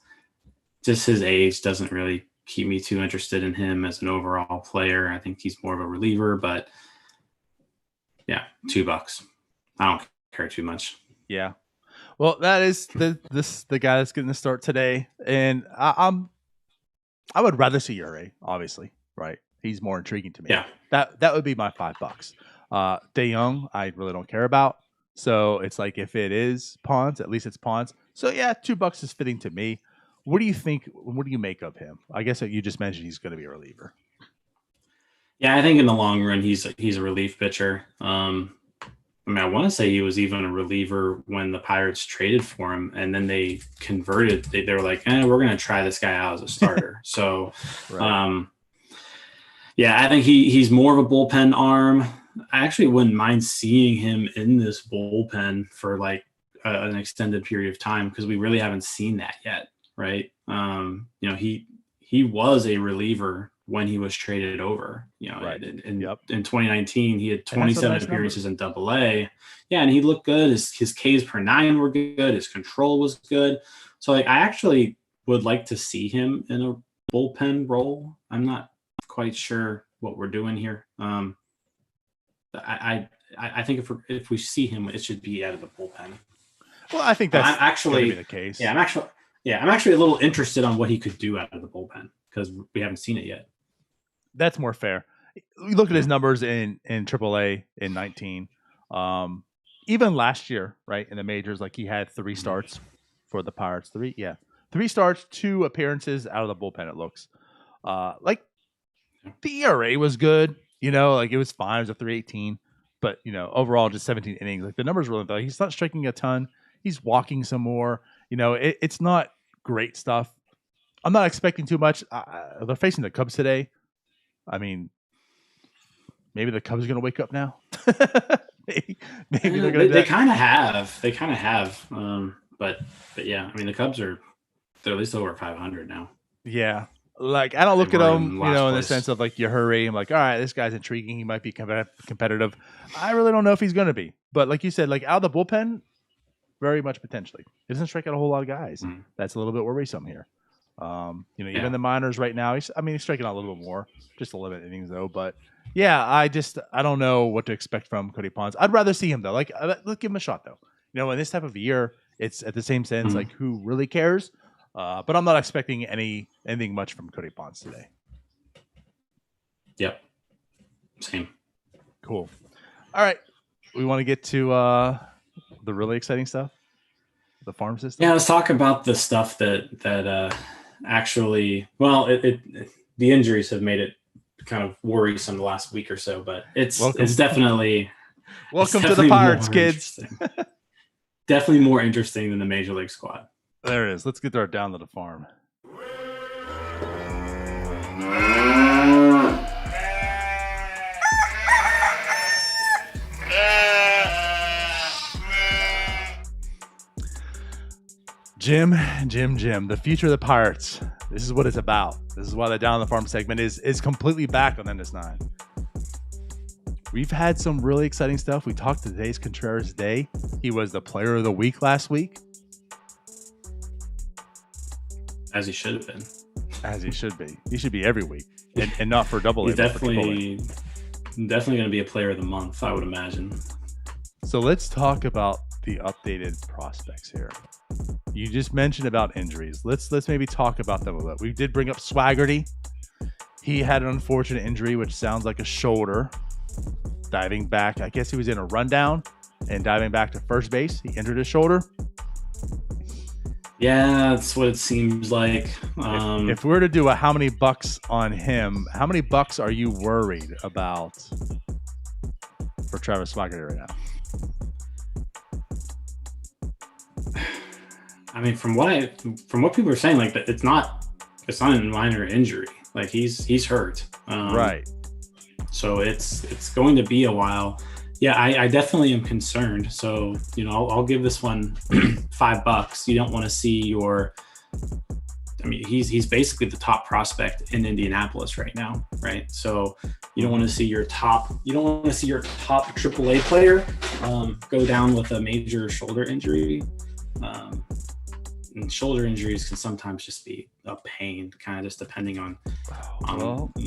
Just his age doesn't really keep me too interested in him as an overall player. I think he's more of a reliever, but yeah, $2. I don't care too much. Yeah. Well, that is the guy that's getting the start today. And I would rather see Ure, obviously, right? He's more intriguing to me. Yeah. That would be my $5. DeYoung, I really don't care about. So it's like, if it is Ponce, at least it's Ponce. So yeah, $2 is fitting to me. What do you think? What do you make of him? I guess you just mentioned he's going to be a reliever. Yeah, I think in the long run, he's a relief pitcher. I want to say he was even a reliever when the Pirates traded for him, and then they converted. They were like, we're going to try this guy out as a starter. So, right. I think he's more of a bullpen arm. I actually wouldn't mind seeing him in this bullpen for like an extended period of time, because we really haven't seen that yet, right? He was a reliever when he was traded over, right. In 2019, he had 27 appearances in Double-A. Yeah, and he looked good. His Ks per 9 were good. His control was good. So I actually would like to see him in a bullpen role. I'm not quite sure what we're doing here. I think if we see him, it should be out of the bullpen. Well, I think that's actually the case. Yeah, I'm actually a little interested on what he could do out of the bullpen, because we haven't seen it yet. That's more fair. You look at his numbers in AAA in 19. Even last year, right, in the majors, like he had 3 starts for the Pirates. 3 starts, 2 appearances out of the bullpen, it looks. Like the ERA was good, like it was fine. It was a 3.18, but overall just 17 innings. Like the numbers really though. He's not striking a ton. He's walking some more. It's not great stuff. I'm not expecting too much. They're facing the Cubs today. I mean, maybe the Cubs are going to wake up now. maybe they're going to. They kind of have. But yeah, I mean, the Cubs they're at least over 500 now. Yeah, like I don't look at them, in the sense of like Yajure. I'm like, all right, this guy's intriguing. He might be competitive. I really don't know if he's going to be. But like you said, like out of the bullpen, very much potentially. He doesn't strike out a whole lot of guys. Mm. That's a little bit worrisome here. Yeah. Even the minors right now, he's striking out a little bit more, just a little bit innings though. But yeah, I don't know what to expect from Cody Ponce. I'd rather see him though. Like, let's give him a shot though. In this type of year, it's at the same sense, like who really cares? But I'm not expecting anything much from Cody Ponce today. Yep. Same. Cool. All right. We want to get to the really exciting stuff, the farm system. Yeah, let's talk about the stuff that actually. Well, the injuries have made it kind of worrisome the last week or so, but it's definitely welcome to the Pirates, kids. Definitely more interesting than the Major League squad. There it is. Let's get our down to the farm. Jim, the future of the Pirates. This is what it's about. This is why the Down on the Farm segment is completely back on NS9. We've had some really exciting stuff. We talked to today's Contreras Day. He was the player of the week last week. As he should have been. As he should be. He should be every week. And not for double A. He's definitely going to be a player of the month, I would imagine. So let's talk about the updated prospects here. You just mentioned about injuries. Let's maybe talk about them a little. We did bring up Swaggerty. He had an unfortunate injury, which sounds like a shoulder. Diving back, I guess he was in a rundown and diving back to first base. He injured his shoulder. Yeah, that's what it seems like. If we were to do a how many bucks on him, how many bucks are you worried about for Travis Swaggerty right now? I mean, from what people are saying, like it's not a minor injury. Like he's hurt. Right. So it's going to be a while. Yeah, I definitely am concerned. So I'll give this one $5. You don't want to see your. I mean, he's basically the top prospect in Indianapolis right now, right? So you don't want to see your top AAA player go down with a major shoulder injury. And shoulder injuries can sometimes just be a pain, kind of just depending on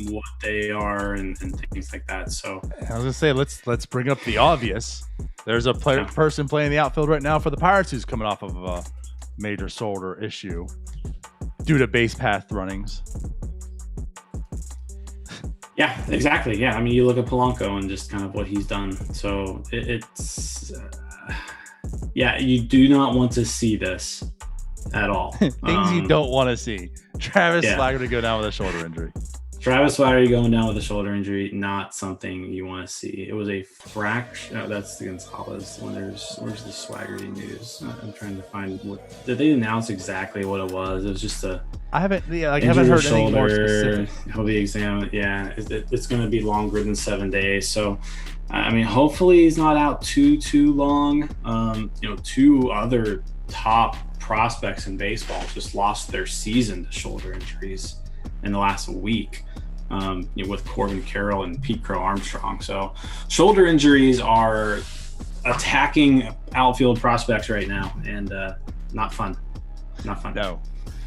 what they are and things like that. So I was gonna say, let's bring up the obvious. There's a person playing the outfield right now for the Pirates who's coming off of a major shoulder issue due to base path runnings. Yeah, exactly. Yeah, I mean, you look at Polanco and just kind of what he's done. So it's you do not want to see this at all. Things you don't want to see. Travis Swaggerty go down with a shoulder injury. Travis Swaggerty going down with a shoulder injury, not something you want to see. It was a fracture. Oh, that's the Gonzalez one. Where's the Swaggerty news? I'm trying to find what. Did they announce exactly what it was? It was just a. I haven't heard anything more specific. He'll be examined. Yeah, it's going to be longer than 7 days. So, I mean, hopefully he's not out too long. Two other top prospects in baseball just lost their season to shoulder injuries in the last week, with Corbin Carroll and Pete Crow Armstrong. So shoulder injuries are attacking outfield prospects right now, and not fun.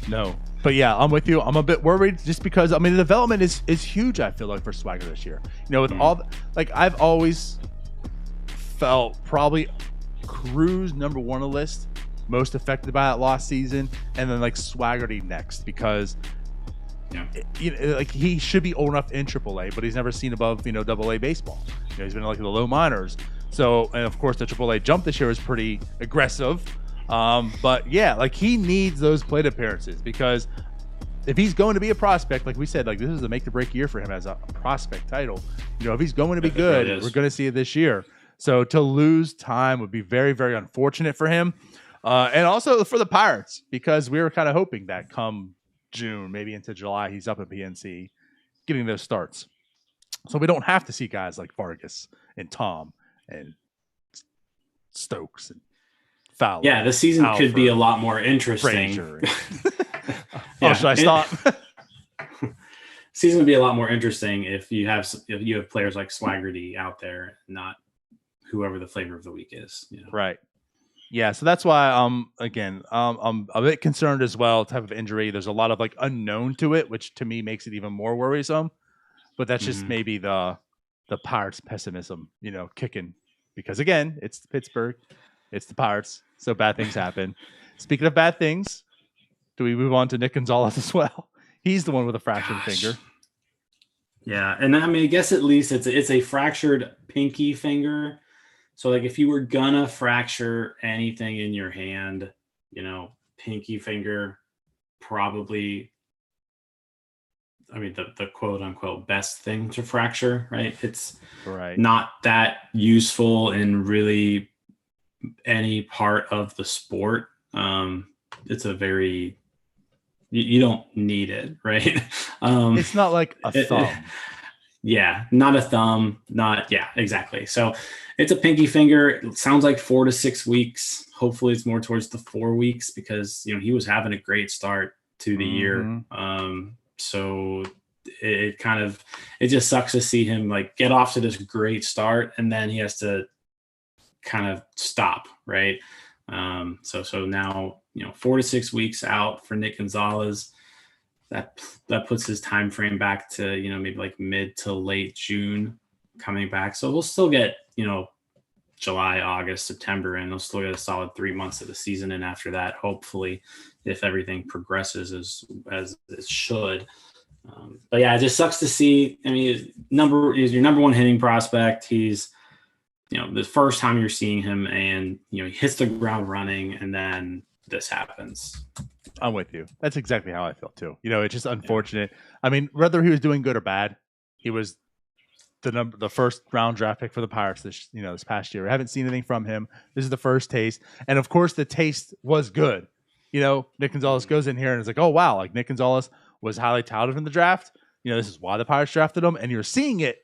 No. But yeah, I'm with you. I'm a bit worried just because the development is huge. I feel like for Swagger this year, with all I've always felt probably Cruz number one on the list, most affected by that lost season, and then Swaggerty next because he should be old enough in AAA, but he's never seen above AA baseball. He's been in the low minors. So, and of course the AAA jump this year is pretty aggressive. But yeah, he needs those plate appearances because if he's going to be a prospect, like we said, this is a make or break year for him as a prospect title. If he's going to be good, we're going to see it this year. So to lose time would be very, very unfortunate for him. And also for the Pirates, because we were kind of hoping that come June, maybe into July, he's up at PNC getting those starts. So we don't have to see guys like Vargas and Tom and Stokes and Fowler. Yeah, the season could be a lot more interesting. Should I stop? Season would be a lot more interesting if you have players like Swaggerty out there, not whoever the flavor of the week is. Right. Yeah, so that's why again I'm a bit concerned as well. Type of injury. There's a lot of like unknown to it, which to me makes it even more worrisome. But that's just maybe the Pirates' pessimism, kicking because again it's Pittsburgh, it's the Pirates, so bad things happen. Speaking of bad things, do we move on to Nick Gonzalez as well? He's the one with a fractured finger. Yeah, and I mean, I guess at least it's a fractured pinky finger. So like if you were gonna fracture anything in your hand, pinky finger probably, I mean, the quote unquote best thing to fracture, right? It's Right. not that useful in really any part of the sport. It's a very, you don't need it, right? It's not like a thumb. Yeah, not a thumb, yeah, exactly. So it's a pinky finger. It sounds like 4 to 6 weeks. Hopefully it's more towards the 4 weeks because, he was having a great start to the year. So it just sucks to see him like get off to this great start and then he has to kind of stop, right? So now, 4 to 6 weeks out for Nick Gonzalez. That puts his time frame back to maybe like mid to late June coming back. So we'll still get July, August, September, and they'll still get a solid 3 months of the season. And after that, hopefully, if everything progresses as it should. But yeah, it just sucks to see. I mean, he's your number one hitting prospect. He's the first time you're seeing him, and he hits the ground running, and then this happens. I'm with you. That's exactly how I feel too. It's just unfortunate. Yeah. I mean, whether he was doing good or bad, he was the first round draft pick for the Pirates this past year. I haven't seen anything from him. This is the first taste, and of course, the taste was good. Nick Gonzalez goes in here and it's like, oh wow, like Nick Gonzalez was highly touted in the draft. This is why the Pirates drafted him, and you're seeing it.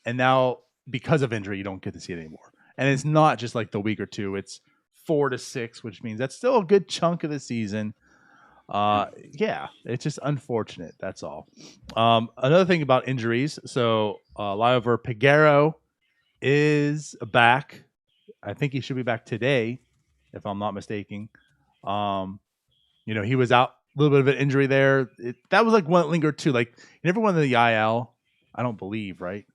And now, because of injury, you don't get to see it anymore. And it's not just like the week or two; it's 4 to 6, which means that's still a good chunk of the season. Yeah, it's just unfortunate. That's all. Another thing about injuries. So, Liover Peguero is back. I think he should be back today, if I'm not mistaken. He was out a little bit of an injury there. That was like one that lingered too. Like he never went to the IL. I don't believe, right?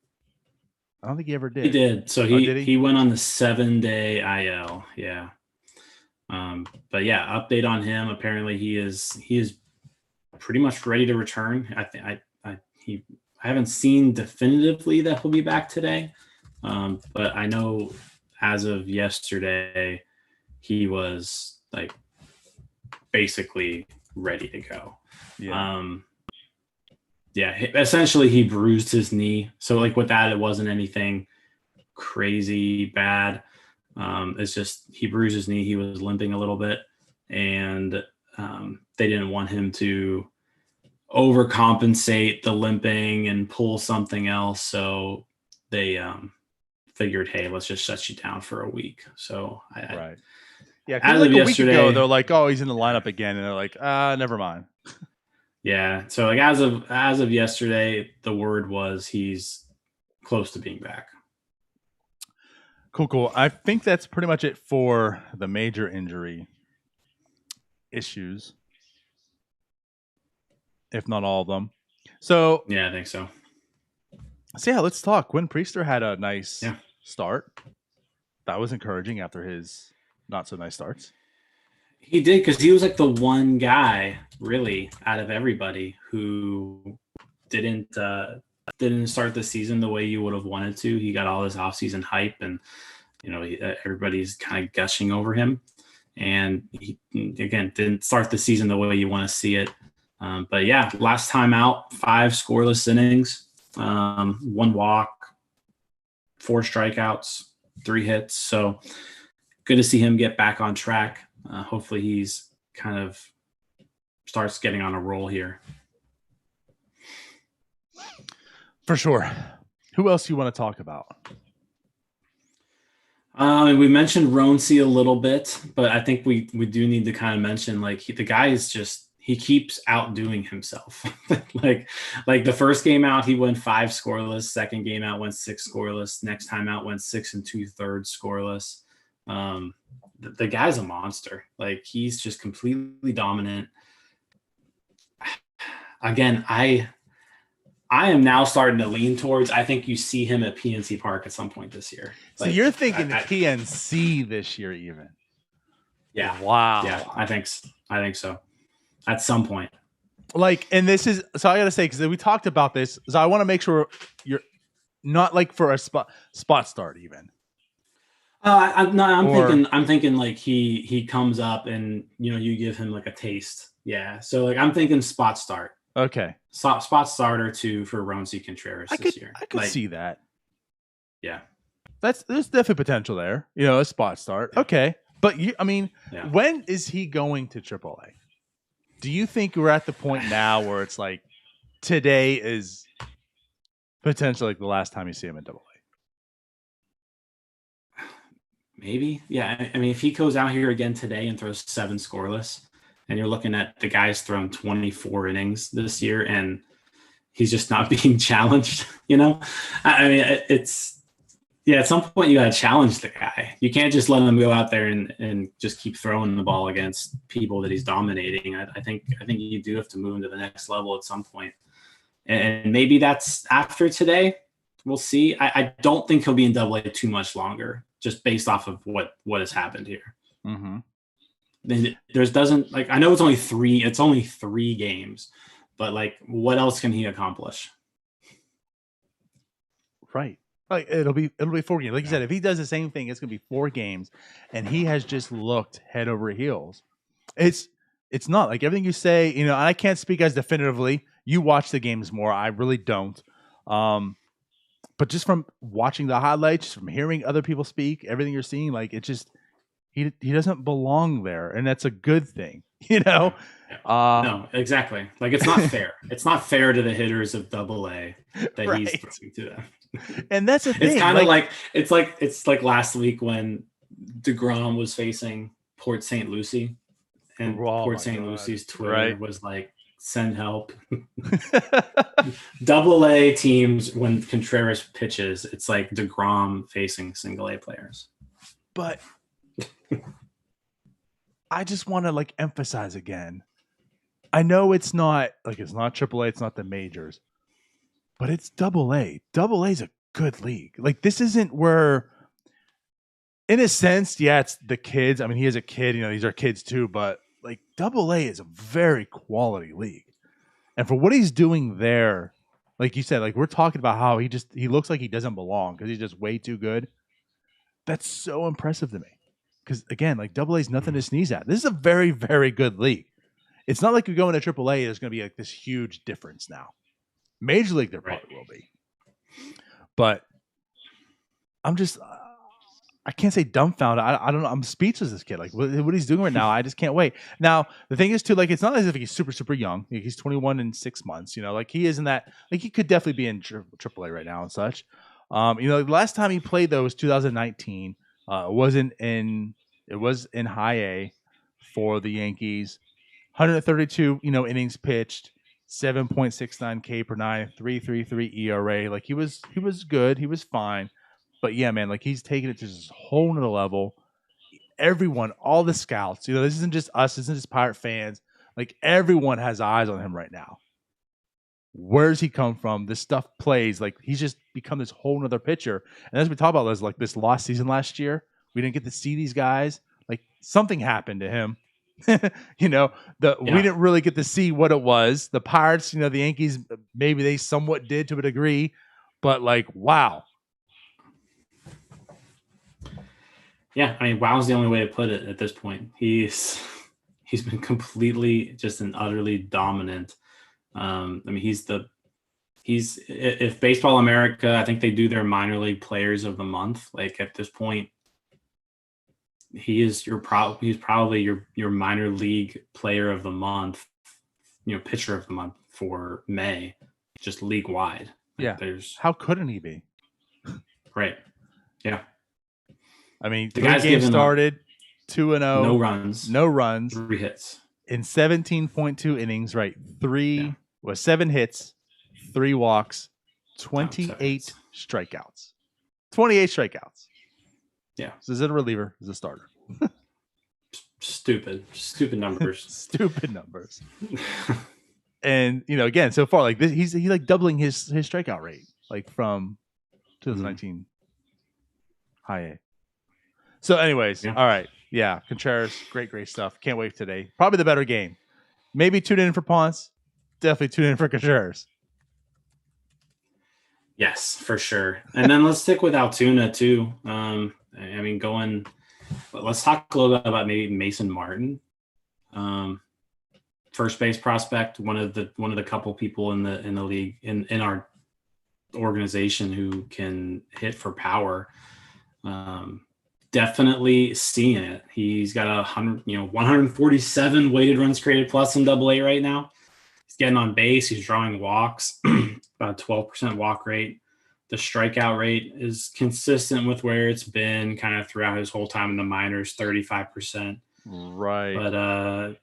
I don't think he ever did. He did. So he went on the 7-day IL. Yeah. But yeah, update on him. Apparently he is pretty much ready to return. I haven't seen definitively that he'll be back today. But I know as of yesterday, he was like basically ready to go. Yeah. Essentially he bruised his knee. So like with that, it wasn't anything crazy bad. It's just he bruised his knee. He was limping a little bit, and they didn't want him to overcompensate the limping and pull something else. So they figured, hey, let's just shut you down for a week. So right. Yeah, as like a week ago, they're like, oh, he's in the lineup again, and they're like, never mind. Yeah. So like as of yesterday, the word was he's close to being back. Cool. I think that's pretty much it for the major injury issues, if not all of them. So yeah, I think so. So yeah, let's talk. Quinn Priester had a nice start. That was encouraging after his not so nice starts. He did, because he was like the one guy really out of everybody who didn't start the season the way you would have wanted to. He got all his offseason hype, and everybody's kind of gushing over him. And he again didn't start the season the way you want to see it. But yeah, last time out, 5 scoreless innings, 1 walk, 4 strikeouts, 3 hits. So good to see him get back on track. Hopefully he's kind of starts getting on a roll here. For sure. Who else do you want to talk about? We mentioned Ronci a little bit, but I think we do need to kind of mention, like, the guy is just, he keeps outdoing himself. like the first game out, he went 5 scoreless. Second game out, went 6 scoreless. Next time out, went 6 2/3 scoreless. The guy's a monster. Like, he's just completely dominant. Again, I am now starting to lean towards, I think you see him at PNC Park at some point this year. So you're thinking the PNC this year even? Yeah. Wow. Yeah, I think so. At some point. Like, and this is, so I got to say, because we talked about this, so I want to make sure you're not like for a spot start even. I'm thinking like he comes up and, you give him like a taste. Yeah. So like, I'm thinking spot start. Okay. Spot starter for Ronzi Contreras this year. I could see that. Yeah. There's definitely potential there. A spot start. Yeah. Okay. But when is he going to AAA? Do you think we're at the point now where it's like today is potentially like the last time you see him in AA? Maybe. Yeah. I mean, if he goes out here again today and throws 7 scoreless, and you're looking at the guy's thrown 24 innings this year and he's just not being challenged, I mean, at some point you got to challenge the guy. You can't just let him go out there and just keep throwing the ball against people that he's dominating. I think you do have to move him to the next level at some point. And maybe that's after today. We'll see. I don't think he'll be in AA too much longer, just based off of what has happened here. Mm-hmm. I know it's only 3 games, but like, what else can he accomplish? Right. Like, it'll be 4 games. Like you said, if he does the same thing, it's going to be 4 games, and he has just looked head over heels. It's not like everything you say, and I can't speak as definitively. You watch the games more. I really don't. But just from watching the highlights, from hearing other people speak, everything you're seeing, like, it just, he doesn't belong there, and that's a good thing, No, exactly. Like, it's not fair. It's not fair to the hitters of AA that right. He's throwing to them. And that's the thing. It's kind of like it's like last week when DeGrom was facing Port St. Lucie, and Port St. Lucie's Twitter was like, "Send help." AA teams, when Contreras pitches, it's like DeGrom facing single A players. But I just want to like emphasize again. I know it's not AAA, it's not the majors, but it's AA. AA is a good league. Like, this isn't where, in a sense, yeah, it's the kids. I mean, he is a kid, these are kids too, but like, AA is a very quality league. And for what he's doing there, like you said, like, we're talking about how he looks like he doesn't belong because he's just way too good. That's so impressive to me. Because again, like, AA is nothing to sneeze at. This is a very, very good league. It's not like you go into AAA, there's going to be like this huge difference now. Major League, there probably will be. But I'm just, I can't say dumbfounded. I don't know. I'm speechless, this kid. Like, what he's doing right now, I just can't wait. Now, the thing is, too, like, it's not as if he's super, super young. Like, he's 21 in 6 months. Like, he isn't that, like, he could definitely be in AAA right now and such. The last time he played, though, was 2019. It was in high A for the Yankees. 132, innings pitched, 7.69 K per 9, 3.33 ERA. Like, he was good. He was fine. But yeah, man, like, he's taking it to this whole nother level. Everyone, all the scouts, this isn't just us, this isn't just Pirate fans. Like, everyone has eyes on him right now. Where's he come from? This stuff plays. Like, he's just become this whole nother pitcher. And as we talk about this, like, this lost season last year, we didn't get to see these guys. Like, something happened to him. We didn't really get to see what it was. The Pirates, the Yankees, maybe they somewhat did to a degree, but like, wow. Yeah, I mean, wow is the only way to put it at this point. He's been completely just an utterly dominant. I mean, if Baseball America, I think they do their minor league players of the month. Like, at this point, he's probably your minor league player of the month, pitcher of the month for May, just league wide. Yeah. How couldn't he be? Right. Yeah. I mean, the guy's game started 2-0. No runs. 3 hits. In 17.2 innings, right? 7 hits, 3 walks, 28 strikeouts. 28 strikeouts. Yeah. So is it a reliever? Is it a starter? Stupid numbers. Stupid numbers. And again, so far like this, he's like doubling his strikeout rate like from 2019 high A. So, anyways, all right, yeah, Contreras, great stuff. Can't wait today. Probably the better game. Maybe tune in for Ponce. Definitely tune in for Contreras. Yes, for sure. And then let's stick with Altoona too. Let's talk a little bit about maybe Mason Martin, first base prospect, one of the couple people in the league in our organization who can hit for power. Definitely seeing it. He's got 147 weighted runs created plus in AA right now. He's getting on base. He's drawing walks, about a 12% walk rate. The strikeout rate is consistent with where it's been kind of throughout his whole time in the minors, 35%. Right. But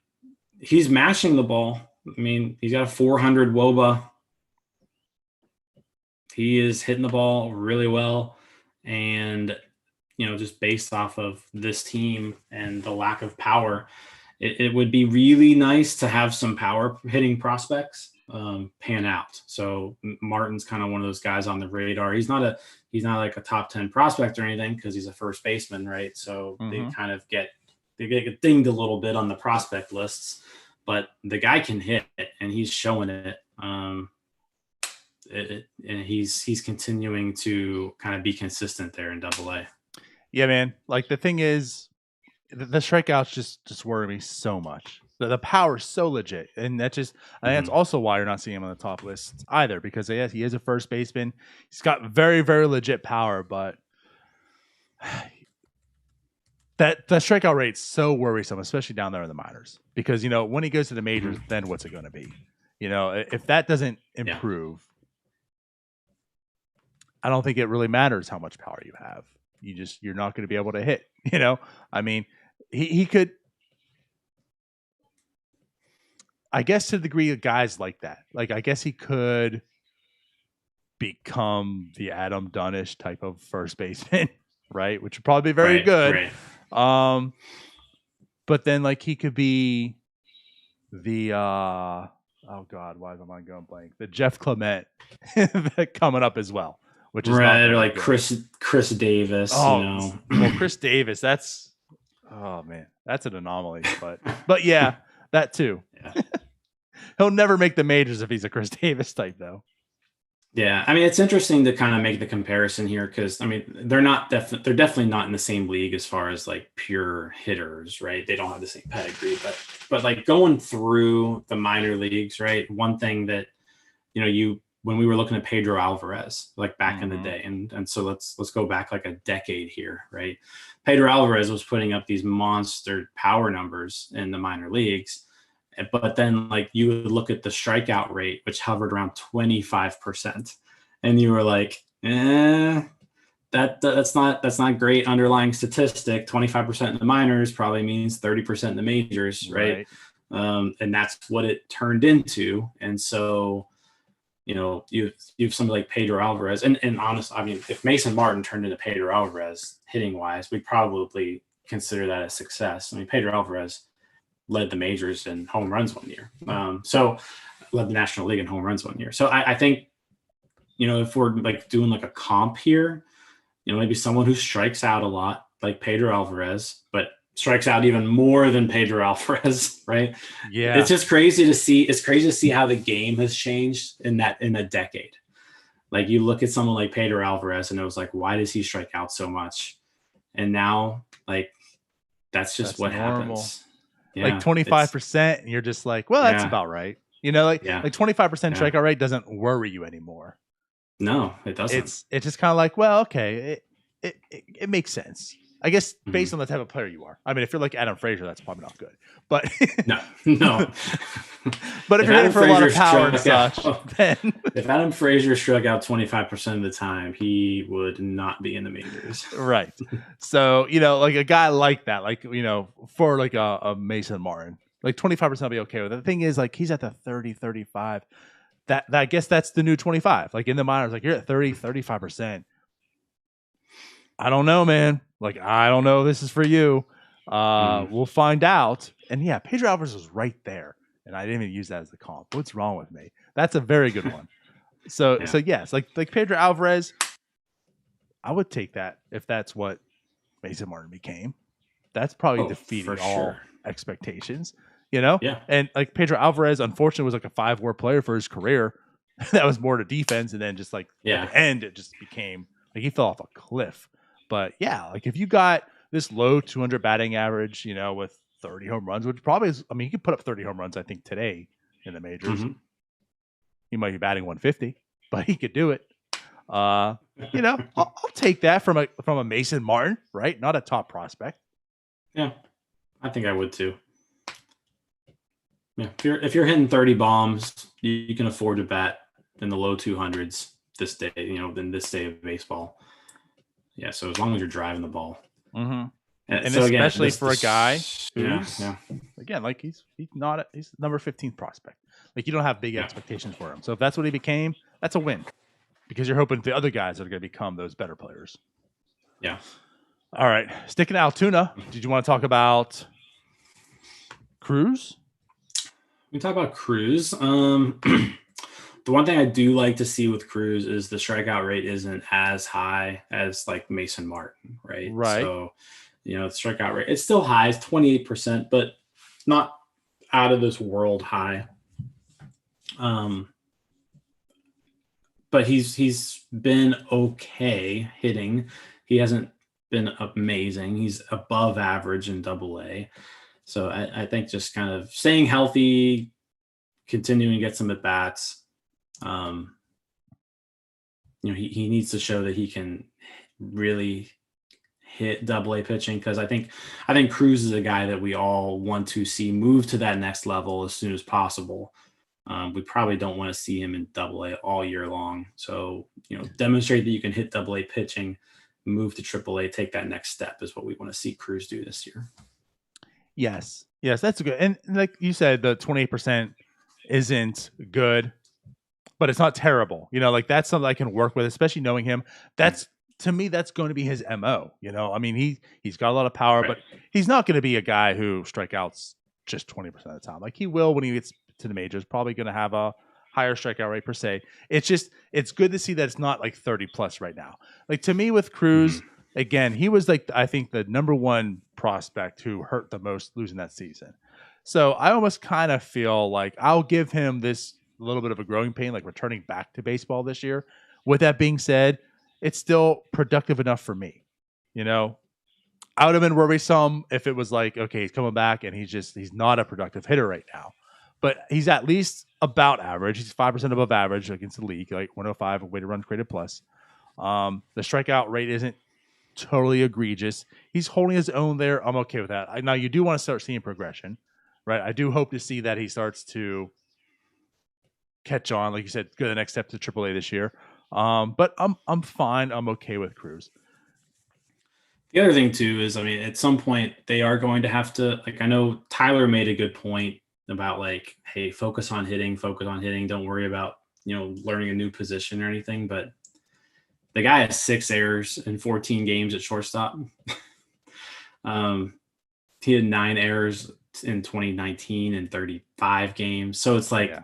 he's mashing the ball. I mean, he's got a 400 WOBA. He is hitting the ball really well. And, just based off of this team and the lack of power, it would be really nice to have some power hitting prospects pan out. So Martin's kind of one of those guys on the radar. He's not like a top 10 prospect or anything because he's a first baseman, right? So they kind of get dinged a little bit on the prospect lists, but the guy can hit and he's showing it. And he's continuing to kind of be consistent there in AA. Yeah, man. Like the thing is, the strikeouts just worry me so much. The power is so legit, and I think that's also why you're not seeing him on the top list either. Because yes, he is a first baseman. He's got very, very legit power, but that strikeout rate's so worrisome, especially down there in the minors. Because when he goes to the majors, then what's it going to be? If that doesn't improve, I don't think it really matters how much power you have. You're not going to be able to hit. I mean, he could. I guess to the degree of guys like that, like I guess he could become the Adam Dunnish type of first baseman, right? Which would probably be very good. Right. But then like he could be the oh God, why am I going blank? The Jeff Clement coming up as well, which is right, or like good. Chris Davis. Oh, well, Chris Davis, that's an anomaly, but yeah, that too. Yeah. He'll never make the majors if he's a Chris Davis type, though. Yeah, I mean, it's interesting to kind of make the comparison here because I mean, they're definitely not in the same league as far as like pure hitters, right? They don't have the same pedigree, but like going through the minor leagues, right? One thing that when we were looking at Pedro Alvarez, like back in the day, and so let's go back like a decade here, right? Pedro Alvarez was putting up these monster power numbers in the minor leagues. But then like you would look at the strikeout rate, which hovered around 25%. And you were like, that's not great underlying statistic. 25% in the minors probably means 30% in the majors. Right. And that's what it turned into. And so, you've somebody like Pedro Alvarez and honestly, I mean, if Mason Martin turned into Pedro Alvarez hitting wise, we'd probably consider that a success. I mean, Pedro Alvarez led the majors in home runs one year. So led the National League in home runs one year. So I think, if we're like doing like a comp here, maybe someone who strikes out a lot like Pedro Alvarez, but strikes out even more than Pedro Alvarez, right? Yeah. It's just crazy to see. It's crazy to see how the game has changed in a decade. Like you look at someone like Pedro Alvarez and it was like, why does he strike out so much? And now like, that's what normal. Happens. Yeah, like 25%, and you're just like, well, that's about right. Like 25% strikeout rate doesn't worry you anymore. No, it doesn't. It's just kind of like, well, okay, it makes sense. I guess based on the type of player you are. I mean, if you're like Adam Frazier, that's probably not good. But no. But if you're hitting for a lot of power and such, then if Adam Frazier struck out 25% of the time, he would not be in the majors. Right. So, like a guy like that, like, for like a Mason Martin, like 25% will be okay with it. The thing is, like, he's at the 30, 35. That I guess that's the new 25. Like in the minors, like you're at 30, 35%. I don't know, man. Like, I don't know if this is for you. We'll find out. And yeah, Pedro Alvarez was right there. And I didn't even use that as the comp. What's wrong with me? That's a very good one. So yes, like Pedro Alvarez, I would take that if that's what Mason Martin became. That's probably defeating all expectations, Yeah. And like Pedro Alvarez, unfortunately, was like a 5-WAR player for his career. That was more to defense, and then just like at the end, it just became like he fell off a cliff. But yeah, like if you got this low 200 batting average, with 30 home runs, which probably is, I mean, he could put up 30 home runs, I think, today in the majors. Mm-hmm. He might be batting 150, but he could do it. I'll take that from a Mason Martin, right? Not a top prospect. Yeah, I think I would too. Yeah, if you're hitting 30 bombs, you can afford to bat in the low 200s this day. In this day of baseball. Yeah, so as long as you're driving the ball, and so especially again, for a guy who's yeah. Again, like he's number 15 prospect. Like you don't have big expectations for him. So if that's what he became, that's a win. Because you're hoping the other guys are going to become those better players. Yeah. All right. Sticking to Altoona, did you want to talk about Cruz? We talk about Cruz. The one thing I do like to see with Cruz is the strikeout rate isn't as high as like Mason Martin, right? Right. So, the strikeout rate, it's still high, it's 28%, but not out of this world high. But he's been okay hitting. He hasn't been amazing. He's above average in AA. So I think just kind of staying healthy, continuing to get some at bats. He needs to show that he can really hit AA pitching, because I think Cruz is a guy that we all want to see move to that next level as soon as possible. We probably don't want to see him in AA all year long. So, demonstrate that you can hit AA pitching, move to AAA, take that next step is what we want to see Cruz do this year. Yes, that's good. And like you said, the 28% isn't good, but it's not terrible. Like that's something I can work with, especially knowing him. To me, that's going to be his MO. I mean, he's got a lot of power, but he's not going to be a guy who strikeouts just 20% of the time. Like he will when he gets to the majors, probably going to have a higher strikeout rate per se. It's good to see that it's not like 30 plus right now. Like to me with Cruz, again, he was like, I think the number one prospect who hurt the most losing that season. So I almost kind of feel like I'll give him this little bit of a growing pain, like returning back to baseball this year. With that being said, it's still productive enough for me. I would have been worrisome if it was like, okay, he's coming back and he's not a productive hitter right now. But he's at least about average. He's 5% above average against the league, like 105 weighted runs created plus. The strikeout rate isn't totally egregious. He's holding his own there. I'm okay with that. Now, you do want to start seeing progression, right? I do hope to see that he starts to catch on, like you said, go the next step to AAA this year. But I'm fine. I'm okay with Cruz. The other thing too is, I mean, at some point they are going to have to, like, I know Tyler made a good point about like, hey, focus on hitting. Don't worry about, learning a new position or anything. But the guy has 6 errors in 14 games at shortstop. He had 9 errors in 2019 in 35 games. So it's like,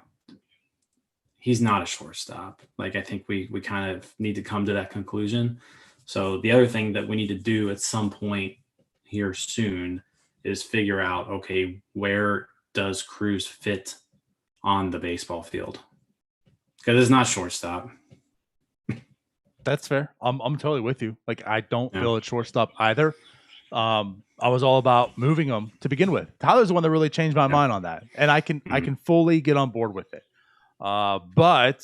he's not a shortstop. Like, I think we kind of need to come to that conclusion. So the other thing that we need to do at some point here soon is figure out, okay, where does Cruz fit on the baseball field? Because it's not shortstop. That's fair. I'm totally with you. Like, I don't feel it's shortstop either. I was all about moving him to begin with. Tyler's the one that really changed my mind on that, and I can fully get on board with it. But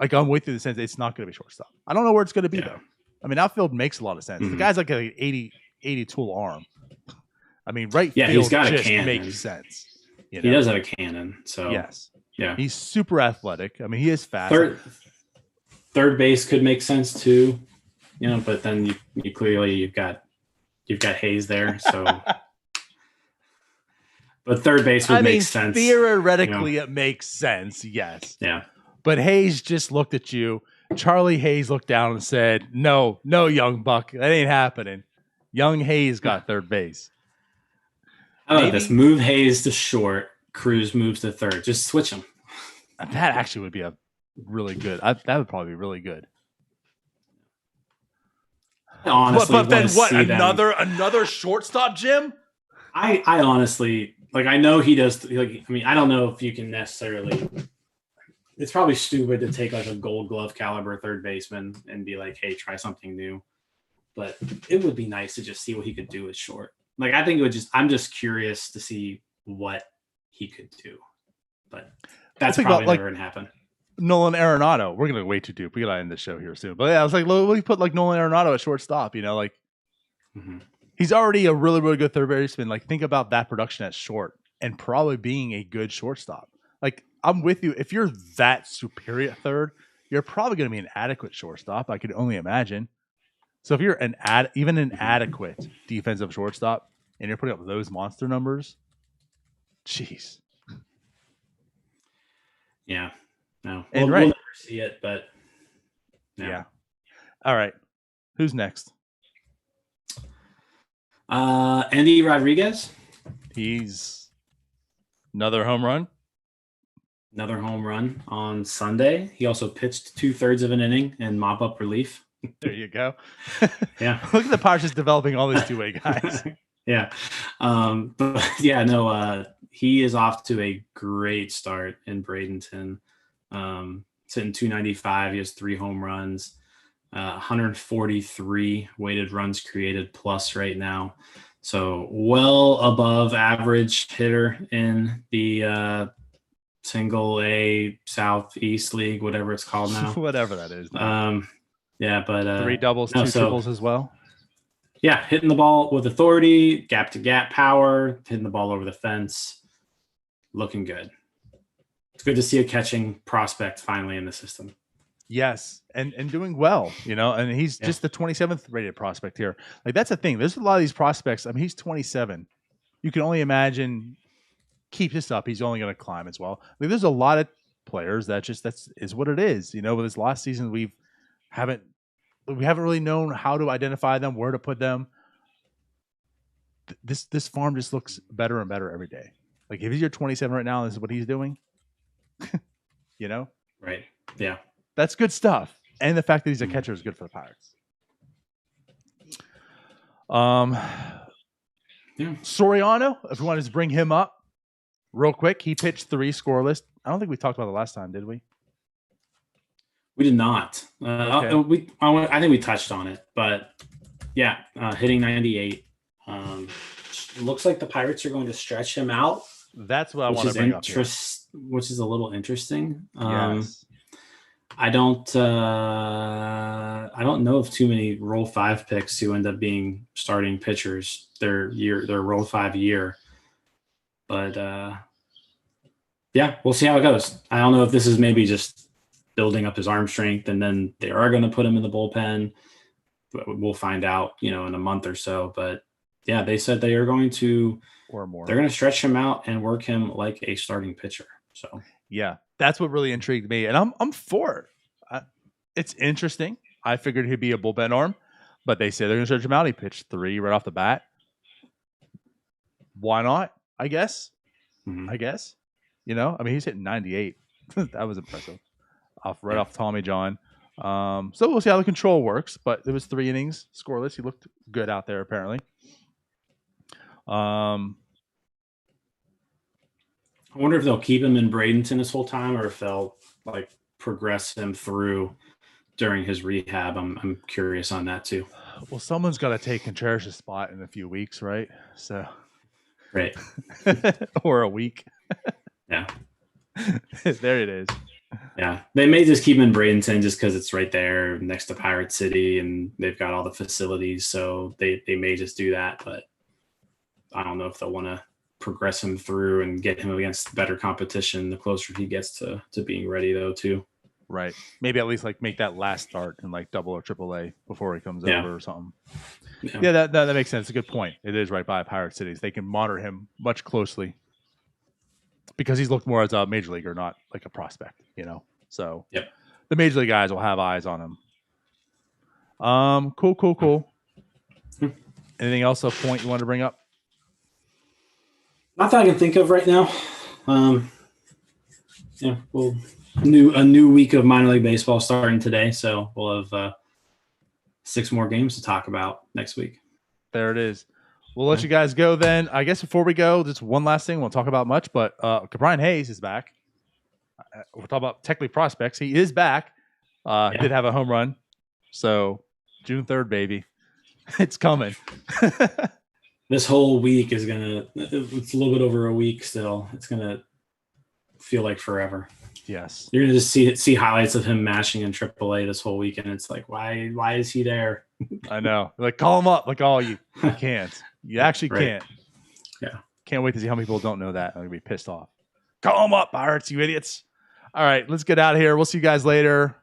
like, I'm with you in the sense it's not going to be shortstop. I don't know where it's going to be though. I mean, outfield makes a lot of sense. The guy's like an 80 tool arm. I mean, right field he's got just a cannon. makes sense. He does have a cannon. So yes, yeah, he's super athletic. I mean, he is fast. Third base could make sense too, but then you clearly you've got Hayes there, so. But third base would make sense. Theoretically, it makes sense. Yes. Yeah. But Hayes just looked at you, Charlie Hayes looked down and said, "No, young buck, that ain't happening." Young Hayes got third base. How about this? Move Hayes to short. Cruz moves to third. Just switch them. That actually would be a really good. That would probably be really good. Honestly, but then what? Another shortstop, Jim? I honestly I know he does. I don't know if you can necessarily. It's probably stupid to take a Gold Glove caliber third baseman and be like, "Hey, try something new." But it would be nice to just see what he could do at short. I think it would just. I'm just curious to see what he could do. But that's probably never going to happen. Nolan Arenado. We're going to wait to do. We got to end the show here soon. But yeah, I was like, what do you put Nolan Arenado at shortstop? He's already a really, really good third baseman. Think about that production at short and probably being a good shortstop. I'm with you. If you're that superior at third, you're probably going to be an adequate shortstop. I could only imagine. So if you're an adequate defensive shortstop and you're putting up those monster numbers, jeez. Yeah. No. We'll never see it, but no. Yeah. All right. Who's next? Andy Rodriguez. He's another home run. Another home run on Sunday. He also pitched 2/3 of an inning in mop-up relief. There you go. Yeah. Look at the Pirates just developing all these two-way guys. Yeah. But yeah, no, he is off to a great start in Bradenton. Sitting 295. He has 3 home runs, 143 weighted runs created plus right now. So well above average hitter in the single A Southeast League, whatever it's called now. Whatever that is. Yeah, but 3 doubles, 2 triples as well. Yeah, hitting the ball with authority, gap to gap power, hitting the ball over the fence, looking good. It's good to see a catching prospect finally in the system. Yes, and doing well, and he's just the 27th rated prospect here. That's the thing. There's a lot of these prospects. He's 27. You can only imagine keep this up. He's only going to climb as well. There's a lot of players that is what it is. With this last season, we haven't really known how to identify them, where to put them. This farm just looks better and better every day. If he's your 27 right now, this is what he's doing. Right. Yeah. That's good stuff. And the fact that he's a catcher is good for the Pirates. Soriano, if we want to just bring him up real quick, he pitched 3 scoreless. I don't think we talked about it last time, did we? We did not. Okay. I think we touched on it, but yeah, hitting 98. Looks like the Pirates are going to stretch him out. That's what I want to bring up here. Which is a little interesting. Yes. I don't know of too many Roll 5 picks who end up being starting pitchers their Roll 5 year. But yeah, we'll see how it goes. I don't know if this is maybe just building up his arm strength and then they are going to put him in the bullpen. But we'll find out, in a month or so. But yeah, they said they are going to or more. They're going to stretch him out and work him like a starting pitcher. So yeah, that's what really intrigued me, and I'm for it. It's interesting. I figured he'd be a bullpen arm, but they say they're going to stretch him out. He pitched 3 right off the bat. Why not? I guess. Mm-hmm. I guess. He's hitting 98. That was impressive. Off Tommy John. So we'll see how the control works. But it was 3 innings scoreless. He looked good out there apparently. I wonder if they'll keep him in Bradenton this whole time, or if they'll progress him through during his rehab. I'm curious on that too. Well, someone's got to take Contreras' spot in a few weeks, right? So, right, or a week. Yeah, there it is. Yeah, they may just keep him in Bradenton just because it's right there next to Pirate City, and they've got all the facilities, so they may just do that. But I don't know if they'll want to progress him through and get him against better competition the closer he gets to being ready, though, too. Right. Maybe at least make that last start in double or triple A before he comes over or something. Yeah, that makes sense. It's a good point. It is right by Pirate Cities. They can monitor him much closely because he's looked more as a major leaguer, not like a prospect, So yep. the major league guys will have eyes on him. Cool. Anything else, a point you want to bring up? Not that I can think of right now. Yeah, well, a new week of minor league baseball starting today, so we'll have 6 more games to talk about next week. There it is. We'll let you guys go then. I guess before we go, just one last thing. Won't talk about much, but Brian Hayes is back. We'll talk about technically prospects. He is back. Did have a home run. So June 3rd, baby. It's coming. This whole week is it's a little bit over a week still. It's going to feel like forever. Yes. You're going to just see highlights of him mashing in AAA this whole weekend. It's like, why is he there? I know. Like, call him up. Like, you can't. You actually can't. Yeah. Can't wait to see how many people don't know that. I'm going to be pissed off. Call him up, Pirates, you idiots. All right, let's get out of here. We'll see you guys later.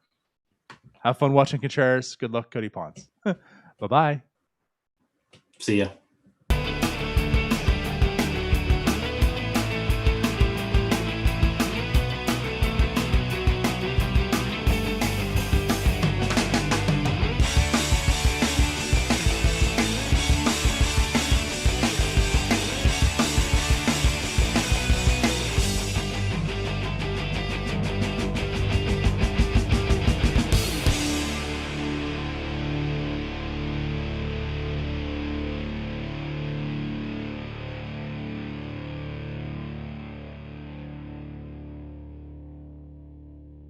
Have fun watching Contreras. Good luck, Cody Ponce. Bye-bye. See ya.